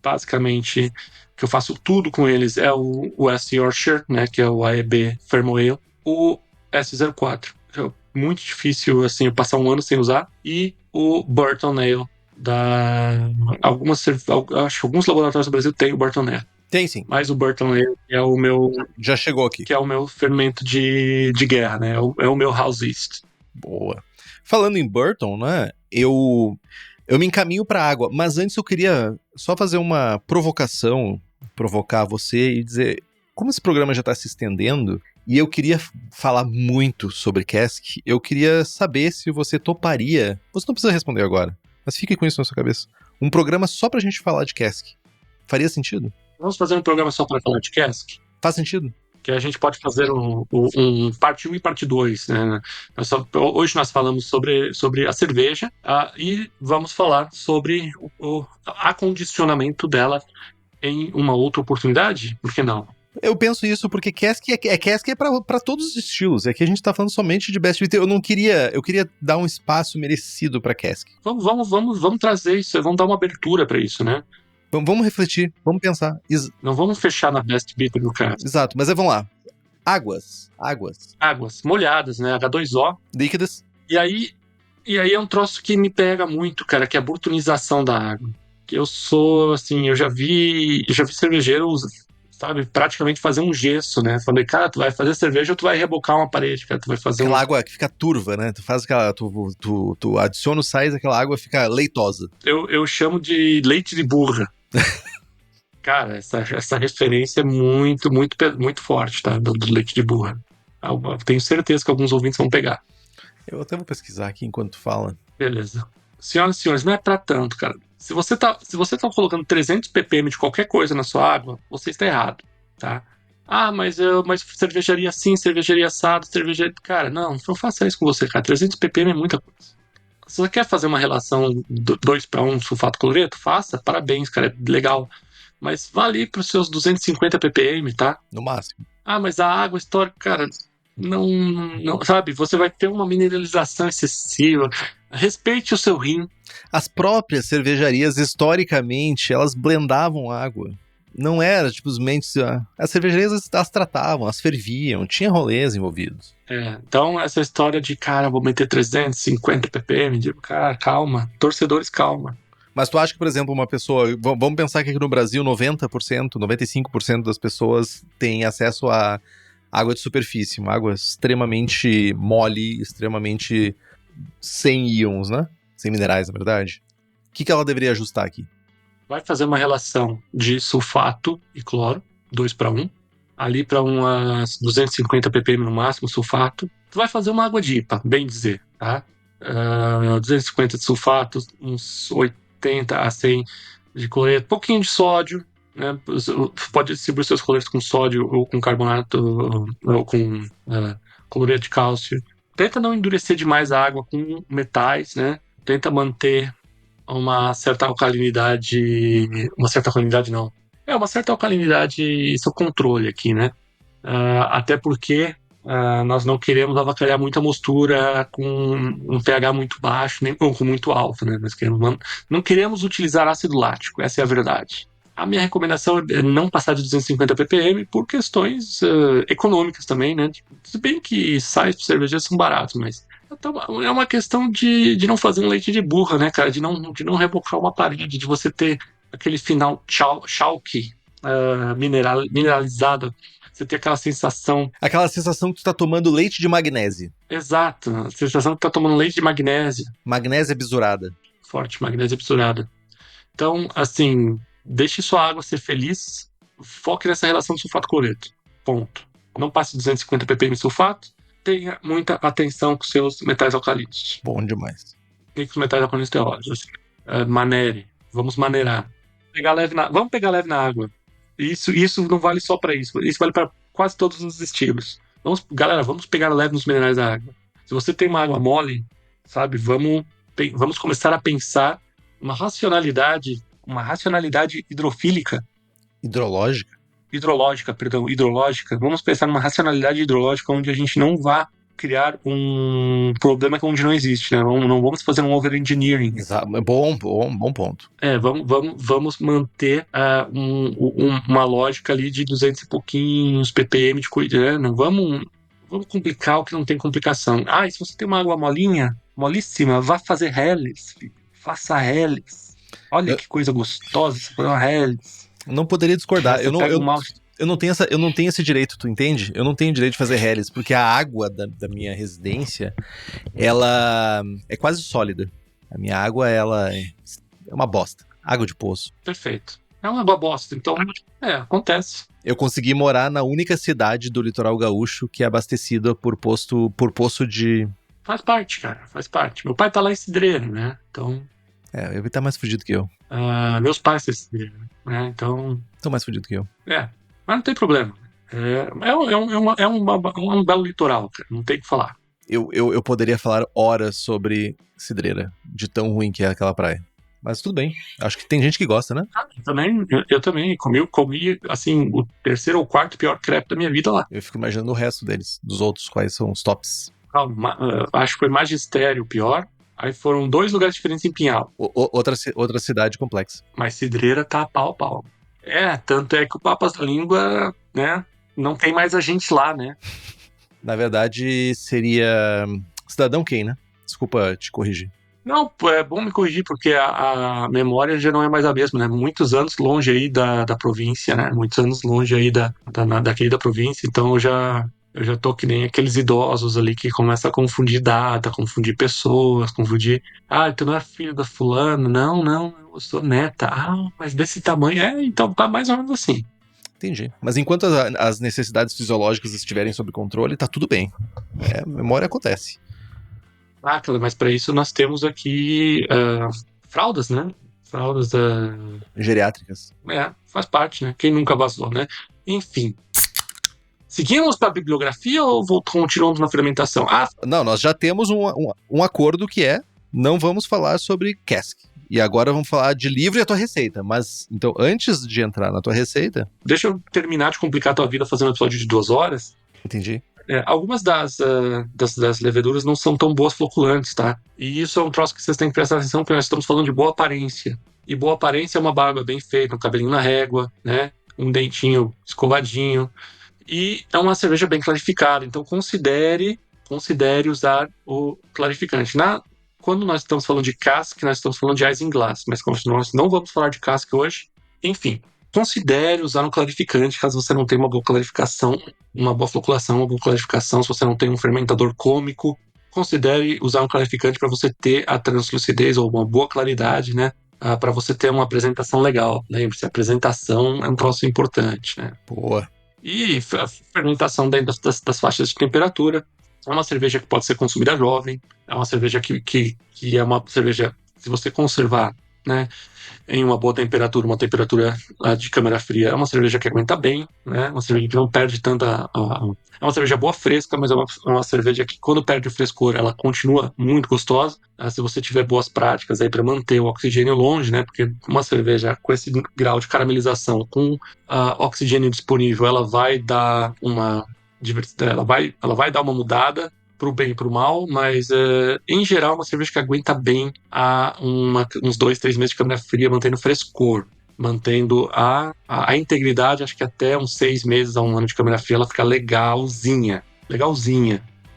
basicamente, que eu faço tudo com eles, é o West Yorkshire, né, que é o AEB Fermo Ale, o S04. É muito difícil, assim, eu passar um ano sem usar, e o Burton Ale acho que alguns laboratórios do Brasil têm o Burton Ale. Tem sim. Mas o Burton Ale é o meu, Já chegou aqui. que é o meu fermento de guerra, né? É o meu house yeast. Boa. Falando em Burton, né? Eu me encaminho pra água, mas antes eu queria só fazer uma provocação, provocar você e dizer, como esse programa já tá se estendendo, e eu queria falar muito sobre cask, eu queria saber se você toparia, você não precisa responder agora, mas fique com isso na sua cabeça, um programa só pra gente falar de cask. Faria sentido? Vamos fazer um programa só para falar de cask? Faz sentido? Que a gente pode fazer um parte 1 e parte 2, né? Hoje nós falamos sobre a cerveja e vamos falar sobre o acondicionamento dela em uma outra oportunidade? Por que não? Eu penso isso porque cask é pra todos os estilos. É que a gente tá falando somente de Best Bitter. Eu queria dar um espaço merecido pra cask. Vamos trazer isso, vamos dar uma abertura para isso, né? Vamos refletir, vamos pensar. Não vamos fechar na Best Bitter do caso. Exato, mas vamos lá. Águas Molhadas, né? H2O. líquidas. E aí é um troço que me pega muito, cara, que é a burtonização da água. Que eu sou, assim, eu já vi cervejeiros, sabe, praticamente fazer um gesso, né? Falei, cara, tu vai fazer cerveja ou tu vai rebocar uma parede, cara, tu vai fazer aquela água que fica turva, né? Tu faz aquela, tu adiciona o sais, aquela água fica leitosa. Eu chamo de leite de burra. Cara, essa referência é muito forte, tá? Do leite de burra. Eu tenho certeza que alguns ouvintes vão pegar. Eu até vou pesquisar aqui enquanto tu fala. Beleza. Senhoras e senhores, não é pra tanto, cara. Se você tá colocando 300 ppm de qualquer coisa na sua água, você está errado, tá? Mas cervejaria assim, cervejaria assado, cervejaria... Cara, não faça isso com você, cara. 300 ppm é muita coisa. Se você quer fazer uma relação 2:1 sulfato cloreto, faça, parabéns, cara, é legal. Mas vá ali pros seus 250 ppm, tá? No máximo. Mas a água histórica, cara, não, sabe? Você vai ter uma mineralização excessiva. Respeite o seu rim. As próprias cervejarias, historicamente, elas blendavam água. Não era, simplesmente... As cervejarias, as tratavam, as ferviam, tinha rolês envolvidos. Então essa história de, cara, vou meter 350 ppm, cara, calma. Torcedores, calma. Mas tu acha que, por exemplo, uma pessoa... Vamos pensar que aqui no Brasil 90%, 95% das pessoas têm acesso a água de superfície, uma água extremamente mole, extremamente sem íons, né? Sem minerais, na verdade. O que ela deveria ajustar aqui? Vai fazer uma relação de sulfato e cloro, 2:1, ali para umas 250 ppm no máximo, sulfato. Tu vai fazer uma água de IPA, bem dizer, tá? 250 de sulfato, uns 80 a 100 de cloreto, pouquinho de sódio, né? Pode distribuir seus cloretos com sódio ou com carbonato ou com cloreto de cálcio. Tenta não endurecer demais a água com metais, né? Tenta manter uma certa alcalinidade não. Uma certa alcalinidade e seu controle aqui, né? Até porque nós não queremos avacalhar muito a mostura com um pH muito baixo, nem com muito alto, né? Não queremos utilizar ácido lático, essa é a verdade. A minha recomendação é não passar de 250 ppm por questões econômicas também, né? Se bem que sais para cerveja são baratos, mas é uma questão de não fazer um leite de burra, né, cara? De não rebocar uma parede, de você ter aquele final chalky mineralizado. Você tem aquela sensação... Aquela sensação que tu tá tomando leite de magnésio. Exato, a sensação que tu tá tomando leite de magnésio. Magnésia bisurada. Forte, magnésia bisurada. Então, assim, deixe sua água ser feliz, foque nessa relação de sulfato-cloreto. Ponto. Não passe 250 ppm de sulfato. Tenha muita atenção com seus metais alcalinos. Bom demais. O que os metais alcalinos têm óleos? Manere. Vamos maneirar. Vamos pegar leve na água. Isso não vale só para isso. Isso vale para quase todos os estilos. Vamos pegar leve nos minerais da água. Se você tem uma água mole, sabe, vamos começar a pensar uma racionalidade hidrofílica. Hidrológica. Vamos pensar numa racionalidade hidrológica onde a gente não vá criar um problema onde não existe, né? Não vamos fazer um over-engineering. Exato. Bom ponto. Vamos manter uma lógica ali de 200 e pouquinhos ppm de cuidado, né? Não vamos complicar o que não tem complicação. E se você tem uma água molinha, molíssima. Vá fazer Helles, filho. Faça Helles. Olha Eu- que coisa gostosa você fazer uma Helles. Não poderia discordar. Você pega o mouse. Eu não tenho esse direito, tu entende? Eu não tenho direito de fazer Helles, porque a água da minha residência, ela é quase sólida. A minha água, ela é uma bosta. Água de poço. Perfeito. É uma boa bosta. Então, acontece. Eu consegui morar na única cidade do litoral gaúcho que é abastecida por poço de... Faz parte, cara. Faz parte. Meu pai tá lá em Cidreira, né? Então, Ele tá mais fudido que eu. meus pais são em Cidreira, né? Então, Tô mais fudido que eu. mas não tem problema. É um belo litoral, cara. Não tem o que falar. Eu poderia falar horas sobre Cidreira, de tão ruim que é aquela praia. Mas tudo bem. Acho que tem gente que gosta, né? Eu também comi, assim, o terceiro ou quarto pior crepe da minha vida lá. Eu fico imaginando o resto deles, dos outros, quais são os tops. Acho que foi Magistério o pior. Aí foram 2 lugares diferentes em Pinhal. Outra cidade complexa. Mas Cidreira tá pau a pau. Tanto é que o Papas da Língua, né, não tem mais a gente lá, né? Na verdade, seria Cidadão Kane, né? Desculpa te corrigir. Não, é bom me corrigir, porque a memória já não é mais a mesma, né? Muitos anos longe aí da província, né? Muitos anos longe aí da querida província, então eu já tô que nem aqueles idosos ali que começam a confundir data, confundir pessoas, confundir... Ah, tu não é filho da fulana? Não, eu sou neta. Ah, mas desse tamanho? Então tá mais ou menos assim. Entendi. Mas enquanto as necessidades fisiológicas estiverem sob controle, tá tudo bem. A memória acontece. Mas para isso nós temos aqui fraldas, né? Fraldas Geriátricas. faz parte, né? Quem nunca vazou, né? Enfim. Seguimos para a bibliografia ou continuamos na fermentação? Não, nós já temos um acordo que é não vamos falar sobre cask. E agora vamos falar de livro e a tua receita. Mas, então, antes de entrar na tua receita... Deixa eu terminar de complicar a tua vida fazendo um episódio de 2 horas. Entendi. Algumas das leveduras não são tão boas floculantes, tá? E isso é um troço que vocês têm que prestar atenção, porque nós estamos falando de boa aparência. E boa aparência é uma barba bem feita, um cabelinho na régua, né? Um dentinho escovadinho. E é uma cerveja bem clarificada, então considere usar o clarificante. Quando nós estamos falando de cask, nós estamos falando de isinglass, mas nós não vamos falar de cask hoje. Enfim, considere usar um clarificante caso você não tenha uma boa clarificação, uma boa floculação, uma boa clarificação, se você não tem um fermentador cômico. Considere usar um clarificante para você ter a translucidez ou uma boa claridade, né? Para você ter uma apresentação legal. Lembre-se, a apresentação é um troço importante, né? Boa. E a fermentação dentro das faixas de temperatura. É uma cerveja que pode ser consumida jovem. É uma cerveja que é uma cerveja, se você conservar, né, em uma boa temperatura, uma temperatura de câmara fria, é uma cerveja que aguenta bem, né? Uma cerveja que não perde tanta... É uma cerveja boa fresca, mas é uma cerveja que quando perde o frescor, ela continua muito gostosa. Se você tiver boas práticas aí para manter o oxigênio longe, né? Porque uma cerveja com esse grau de caramelização, com oxigênio disponível, ela vai dar uma diversidade, ela vai dar uma mudada pro bem e pro mal, mas em geral é uma cerveja que aguenta bem uns 2-3 meses de câmara fria, mantendo frescor, mantendo a integridade, acho que até uns 6 meses a 1 ano de câmara fria ela fica legalzinha.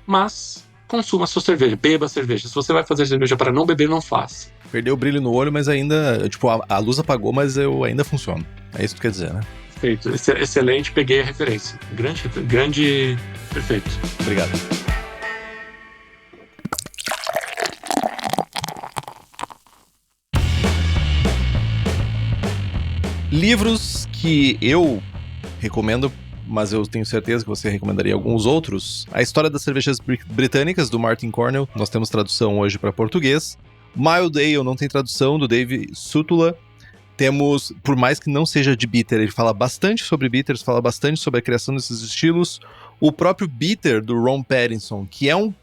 Mas consuma a sua cerveja, beba a cerveja. Se você vai fazer cerveja para não beber, não faça. Perdeu o brilho no olho, mas ainda, tipo, a luz apagou, mas eu ainda funciono. É isso que tu quer dizer, né? Perfeito, excelente, peguei a referência. Grande, perfeito. Obrigado. Livros que eu recomendo, mas eu tenho certeza que você recomendaria alguns outros. A História das Cervejas Britânicas, do Martin Cornell. Nós temos tradução hoje para português. Mild Ale não tem tradução, do Dave Sutula. Temos, por mais que não seja de bitter, ele fala bastante sobre bitters, fala bastante sobre a criação desses estilos. O próprio bitter, do Ron Pattinson, que é um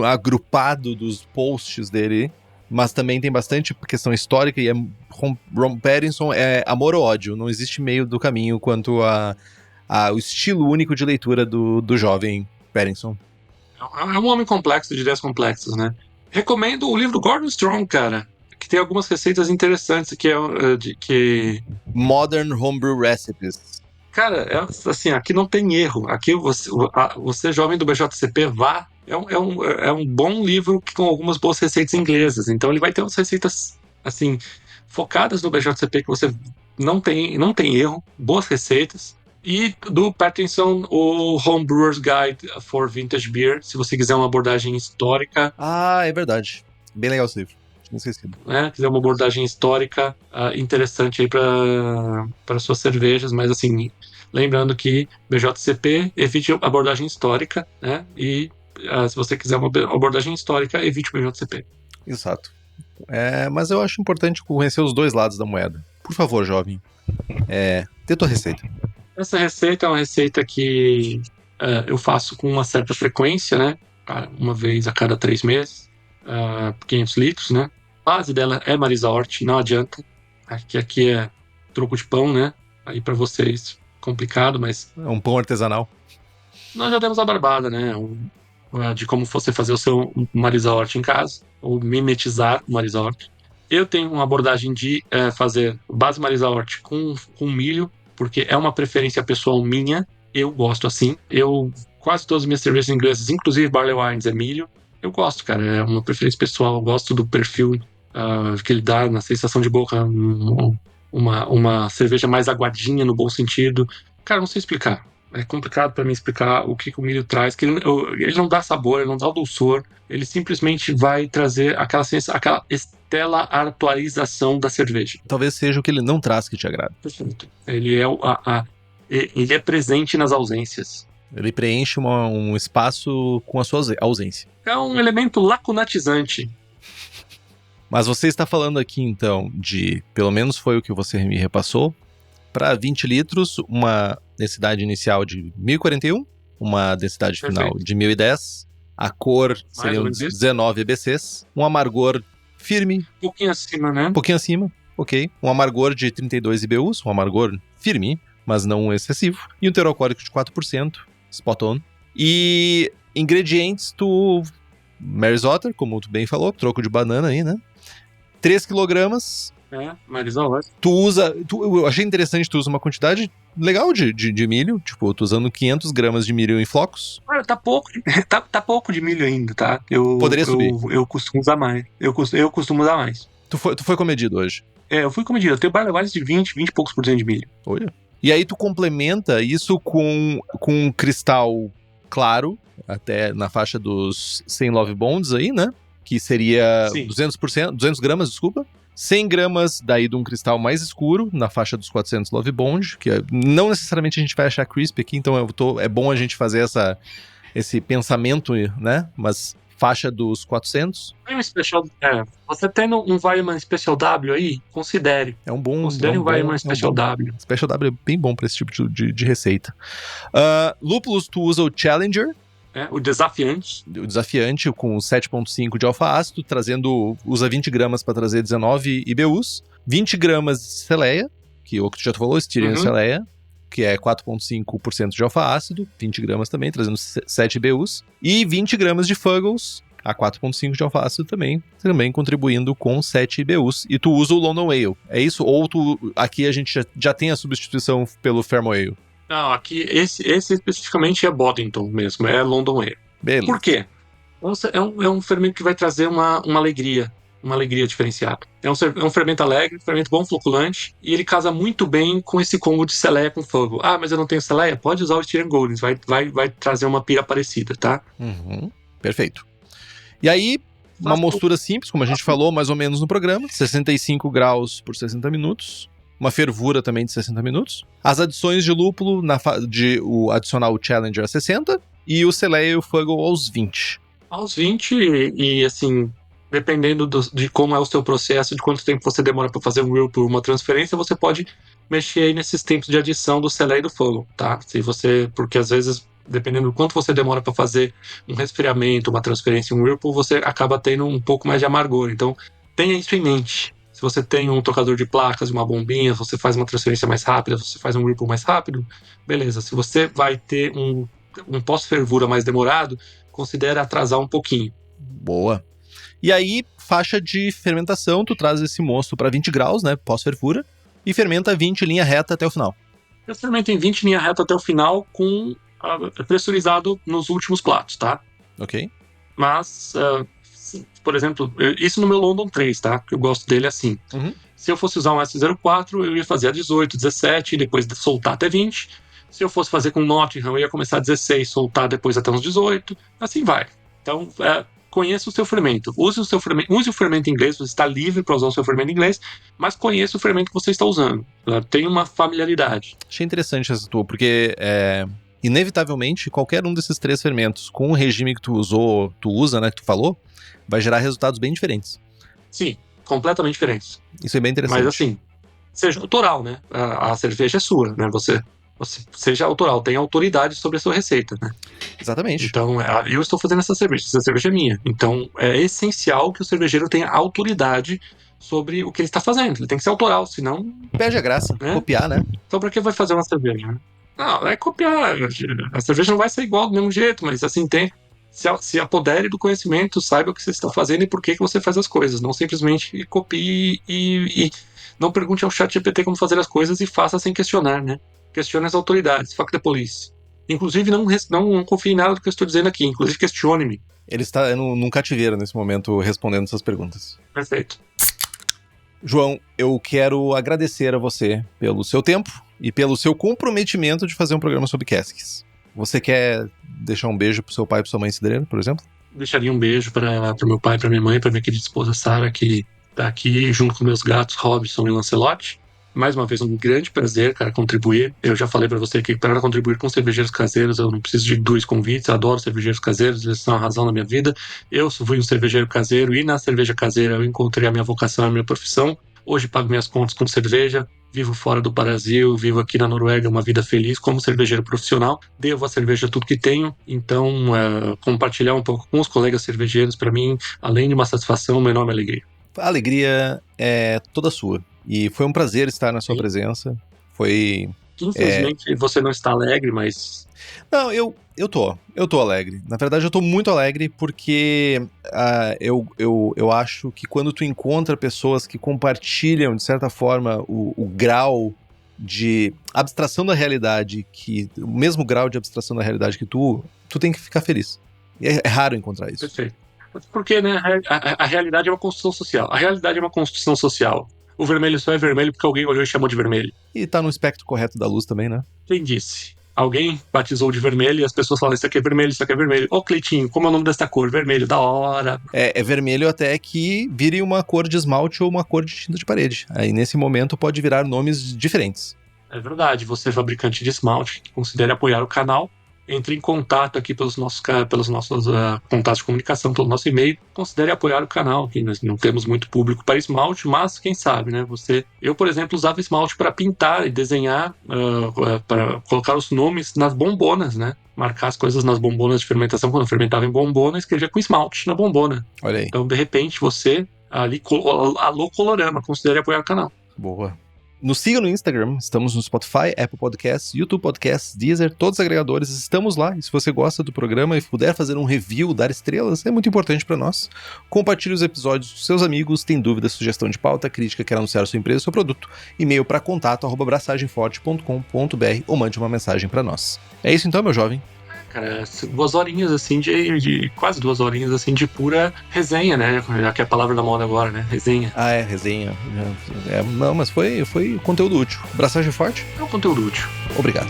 agrupado dos posts dele, mas também tem bastante questão histórica, e Ron Pattinson é amor ou ódio, não existe meio do caminho quanto ao estilo único de leitura do jovem Pattinson. É um homem complexo, de ideias complexas, né? Recomendo o livro Gordon Strong, cara, que tem algumas receitas interessantes, que Modern Homebrew Recipes. Cara, assim, aqui não tem erro. Aqui você jovem do BJCP, vá é um bom livro com algumas boas receitas inglesas. Então ele vai ter umas receitas, assim, focadas no BJCP que você não tem erro, boas receitas. E do Pattinson, o Homebrewers Guide for Vintage Beer, se você quiser uma abordagem histórica. Ah, é verdade. Bem legal esse livro. Tinha esquecido. Né, quiser uma abordagem histórica interessante aí para suas cervejas, mas assim, lembrando que BJCP, evite a abordagem histórica, né? E se você quiser uma abordagem histórica, evite o BJCP. Exato. Mas eu acho importante conhecer os dois lados da moeda. Por favor, jovem, dê tua receita. Essa receita é uma receita que eu faço com uma certa frequência, né? Uma vez a cada 3 meses, 500 litros, né? A base dela é Marisa Hort, não adianta. Aqui é troco de pão, né? Aí para vocês, complicado, mas... É um pão artesanal. Nós já demos a barbada, né? De como você fazer o seu Marisa Hort em casa, ou mimetizar o Marisa Hort. Eu tenho uma abordagem de fazer base Marisa Hort com milho, porque é uma preferência pessoal minha. Eu gosto assim. Quase todas as minhas cervejas inglesas, inclusive Barley Wines, é milho. Eu gosto, cara. É uma preferência pessoal. Eu gosto do perfil que ele dá na sensação de boca. Uma cerveja mais aguadinha, no bom sentido. Cara, não sei explicar. É complicado para mim explicar o que o milho traz. Que ele não dá sabor, ele não dá o dulçor. Ele simplesmente vai trazer aquela estela atualização da cerveja. Talvez seja o que ele não traz que te agrada. Perfeito. Ele é presente nas ausências. Ele preenche um espaço com a sua ausência. É um elemento lacunatizante. Mas você está falando aqui, então, pelo menos foi o que você me repassou, para 20 litros, uma densidade inicial de 1041, uma densidade final de 1010, a cor seriam 19 EBCs, um amargor firme. Um pouquinho acima, né? Um pouquinho acima, ok. Um amargor de 32 IBUs, um amargor firme, mas não excessivo. E um teor alcoólico de 4%, spot on. E ingredientes, Mary's Otter, como tu bem falou, troco de banana aí, né? 3 kg. Marisa Hort. Eu achei interessante, tu usa uma quantidade legal de milho, tipo, eu tô usando 500 gramas de milho em flocos. Cara, tá pouco, tá pouco de milho ainda, tá? Poderia subir. Eu costumo usar mais. Eu costumo usar mais. Tu foi comedido hoje? Eu fui comedido. Eu tenho Barley Wines de 20 e poucos % de milho. Olha. E aí tu complementa isso com um cristal claro, até na faixa dos 100 Love Bonds aí, né? Que seria 200 gramas, desculpa. 100 gramas daí de um cristal mais escuro, na faixa dos 400 Love Bond, que não necessariamente a gente vai achar crisp aqui, então é bom a gente fazer esse pensamento, né? Mas faixa dos 400. Você tendo um Weiman Special W aí, considere. Considere um Weiman Special W. Special W é bem bom para esse tipo de receita. Lúpulos, tu usa o Challenger. O desafiante. O desafiante com 7,5 de alfa-ácido, usa 20 gramas para trazer 19 IBUs, 20 gramas de Celeia, que o que tu já falou, Styrian Celeia, que é 4,5% de alfa-ácido, 20 gramas também, trazendo 7 IBUs, e 20 gramas de Fuggles, a 4,5 de alfa-ácido também contribuindo com 7 IBUs. E tu usa o London Ale, é isso? Ou aqui a gente já tem a substituição pelo Fermo Ale? Não, aqui esse especificamente é Boddington mesmo, é London Ale. Beleza. Por quê? É um fermento que vai trazer uma alegria diferenciada. É um fermento alegre, um fermento bom floculante, e ele casa muito bem com esse combo de Celeia com Fuggle. Ah, mas eu não tenho Celeia? Pode usar o Styrian Goldings, vai trazer uma pira parecida, tá? Perfeito. E aí, uma mostura simples, como a gente falou mais ou menos no programa, 65 graus por 60 minutos. Uma fervura também de 60 minutos. As adições de lúpulo, adicionar o Challenger a 60 e o Celeia e o Fuggle aos 20. Aos 20 e assim, dependendo de como é o seu processo, de quanto tempo você demora para fazer um whirlpool, uma transferência, você pode mexer aí nesses tempos de adição do Celeia e do Fuggle, tá? Porque às vezes, dependendo do quanto você demora para fazer um resfriamento, uma transferência, um whirlpool, você acaba tendo um pouco mais de amargor. Então, tenha isso em mente. Se você tem um trocador de placas, uma bombinha, você faz uma transferência mais rápida, você faz um whirlpool mais rápido, beleza. Se você vai ter um pós-fervura mais demorado, considere atrasar um pouquinho. Boa. E aí, faixa de fermentação, tu traz esse mosto para 20 graus, né, pós-fervura, e fermenta 20 linha reta até o final. Eu fermento em 20 linha reta até o final, pressurizado nos últimos platos, tá? Ok. Mas, por exemplo, isso no meu London 3, tá? Que eu gosto dele assim. Uhum. Se eu fosse usar um S04, eu ia fazer a 18, 17, e depois soltar até 20. Se eu fosse fazer com Nottingham, eu ia começar a 16, soltar depois até uns 18. Assim vai. Então, conheça o seu fermento. Use o fermento inglês, você está livre para usar o seu fermento inglês, mas conheça o fermento que você está usando. Tenha uma familiaridade. Achei interessante essa tua, porque inevitavelmente qualquer um desses 3 fermentos, com o regime que tu usa, né, que tu falou, vai gerar resultados bem diferentes. Sim, completamente diferentes. Isso é bem interessante. Mas assim, seja autoral, né? A cerveja é sua, né? Você seja autoral, tenha autoridade sobre a sua receita, né? Exatamente. Então, eu estou fazendo essa cerveja é minha. Então, é essencial que o cervejeiro tenha autoridade sobre o que ele está fazendo. Ele tem que ser autoral, senão... Perde a graça, né? copiar, né? Então, para que vai fazer uma cerveja? Né? Não, é copiar. A cerveja não vai ser igual do mesmo jeito, mas assim, se apodere do conhecimento, saiba o que você está fazendo e por que você faz as coisas. Não simplesmente copie e não pergunte ao ChatGPT como fazer as coisas e faça sem questionar, né? Questione as autoridades, fuck the police. Inclusive, não confie em nada do que eu estou dizendo aqui, inclusive questione-me. Ele está num cativeiro nesse momento respondendo essas perguntas. Perfeito. João, eu quero agradecer a você pelo seu tempo e pelo seu comprometimento de fazer um programa sobre casks. Você quer deixar um beijo pro seu pai e pra sua mãe cidreira, por exemplo? Deixaria um beijo para meu pai, para minha mãe, para minha querida esposa Sara, que tá aqui junto com meus gatos Robson e Lancelot. Mais uma vez, um grande prazer, cara, contribuir. Eu já falei para você que para contribuir com cervejeiros caseiros, eu não preciso de 2 convites. Eu adoro cervejeiros caseiros, eles são a razão da minha vida. Eu fui um cervejeiro caseiro e na cerveja caseira eu encontrei a minha vocação, a minha profissão. Hoje pago minhas contas com cerveja, vivo fora do Brasil, vivo aqui na Noruega uma vida feliz como cervejeiro profissional. Devo à cerveja tudo que tenho, então compartilhar um pouco com os colegas cervejeiros, para mim, além de uma satisfação, uma enorme alegria. A alegria é toda sua. E foi um prazer estar na sua presença. Foi... Infelizmente, você não está alegre, mas... Não, eu tô alegre. Na verdade, eu tô muito alegre porque eu acho que quando tu encontra pessoas que compartilham, de certa forma, o grau de abstração da realidade, o mesmo grau de abstração da realidade que tu tem que ficar feliz. E é raro encontrar isso. Perfeito. Porque, né, a realidade é uma construção social. A realidade é uma construção social. O vermelho só é vermelho porque alguém olhou e chamou de vermelho. E tá no espectro correto da luz também, né? Quem disse? Alguém batizou de vermelho e as pessoas falam, isso aqui é vermelho, isso aqui é vermelho. Ô, Cleitinho, como é o nome dessa cor? Vermelho, da hora. É vermelho até que vire uma cor de esmalte ou uma cor de tinta de parede. Aí, nesse momento, pode virar nomes diferentes. É verdade. Você, fabricante de esmalte, que considere apoiar o canal, entre em contato aqui pelos nossos contatos de comunicação, pelo nosso e-mail. Considere apoiar o canal, que nós não temos muito público para esmalte, mas quem sabe, né? Eu, por exemplo, usava esmalte para pintar e desenhar, para colocar os nomes nas bombonas, né? Marcar as coisas nas bombonas de fermentação. Quando eu fermentava em bombona, escrevia com esmalte na bombona. Olha aí. Então, de repente, você, ali, alô Colorama, considere apoiar o canal. Boa. Nos siga no Instagram, estamos no Spotify, Apple Podcasts, YouTube Podcasts, Deezer, todos os agregadores, estamos lá. E se você gosta do programa e puder fazer um review, dar estrelas, é muito importante para nós. Compartilhe os episódios com seus amigos, tem dúvida, sugestão de pauta, crítica, quer anunciar sua empresa ou seu produto, e-mail para contato@braçagemforte.com.br ou mande uma mensagem para nós. É isso então, meu jovem? Cara, 2 horinhas assim quase 2 horinhas assim de pura resenha, né? Já que é a palavra da moda agora, né? Resenha. Ah, resenha. Não, mas foi conteúdo útil. Braçagem forte? É um conteúdo útil. Obrigado.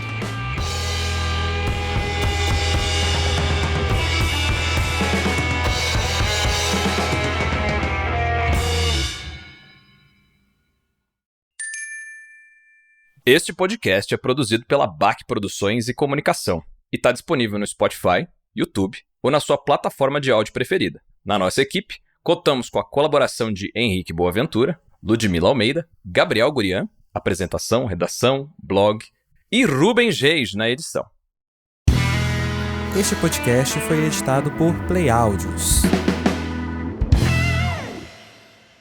Este podcast é produzido pela BAC Produções e Comunicação e está disponível no Spotify, YouTube ou na sua plataforma de áudio preferida. Na nossa equipe, contamos com a colaboração de Henrique Boaventura, Ludmila Almeida, Gabriel Gurian, apresentação, redação, blog e Rubens Reis na edição. Este podcast foi editado por Play Áudios.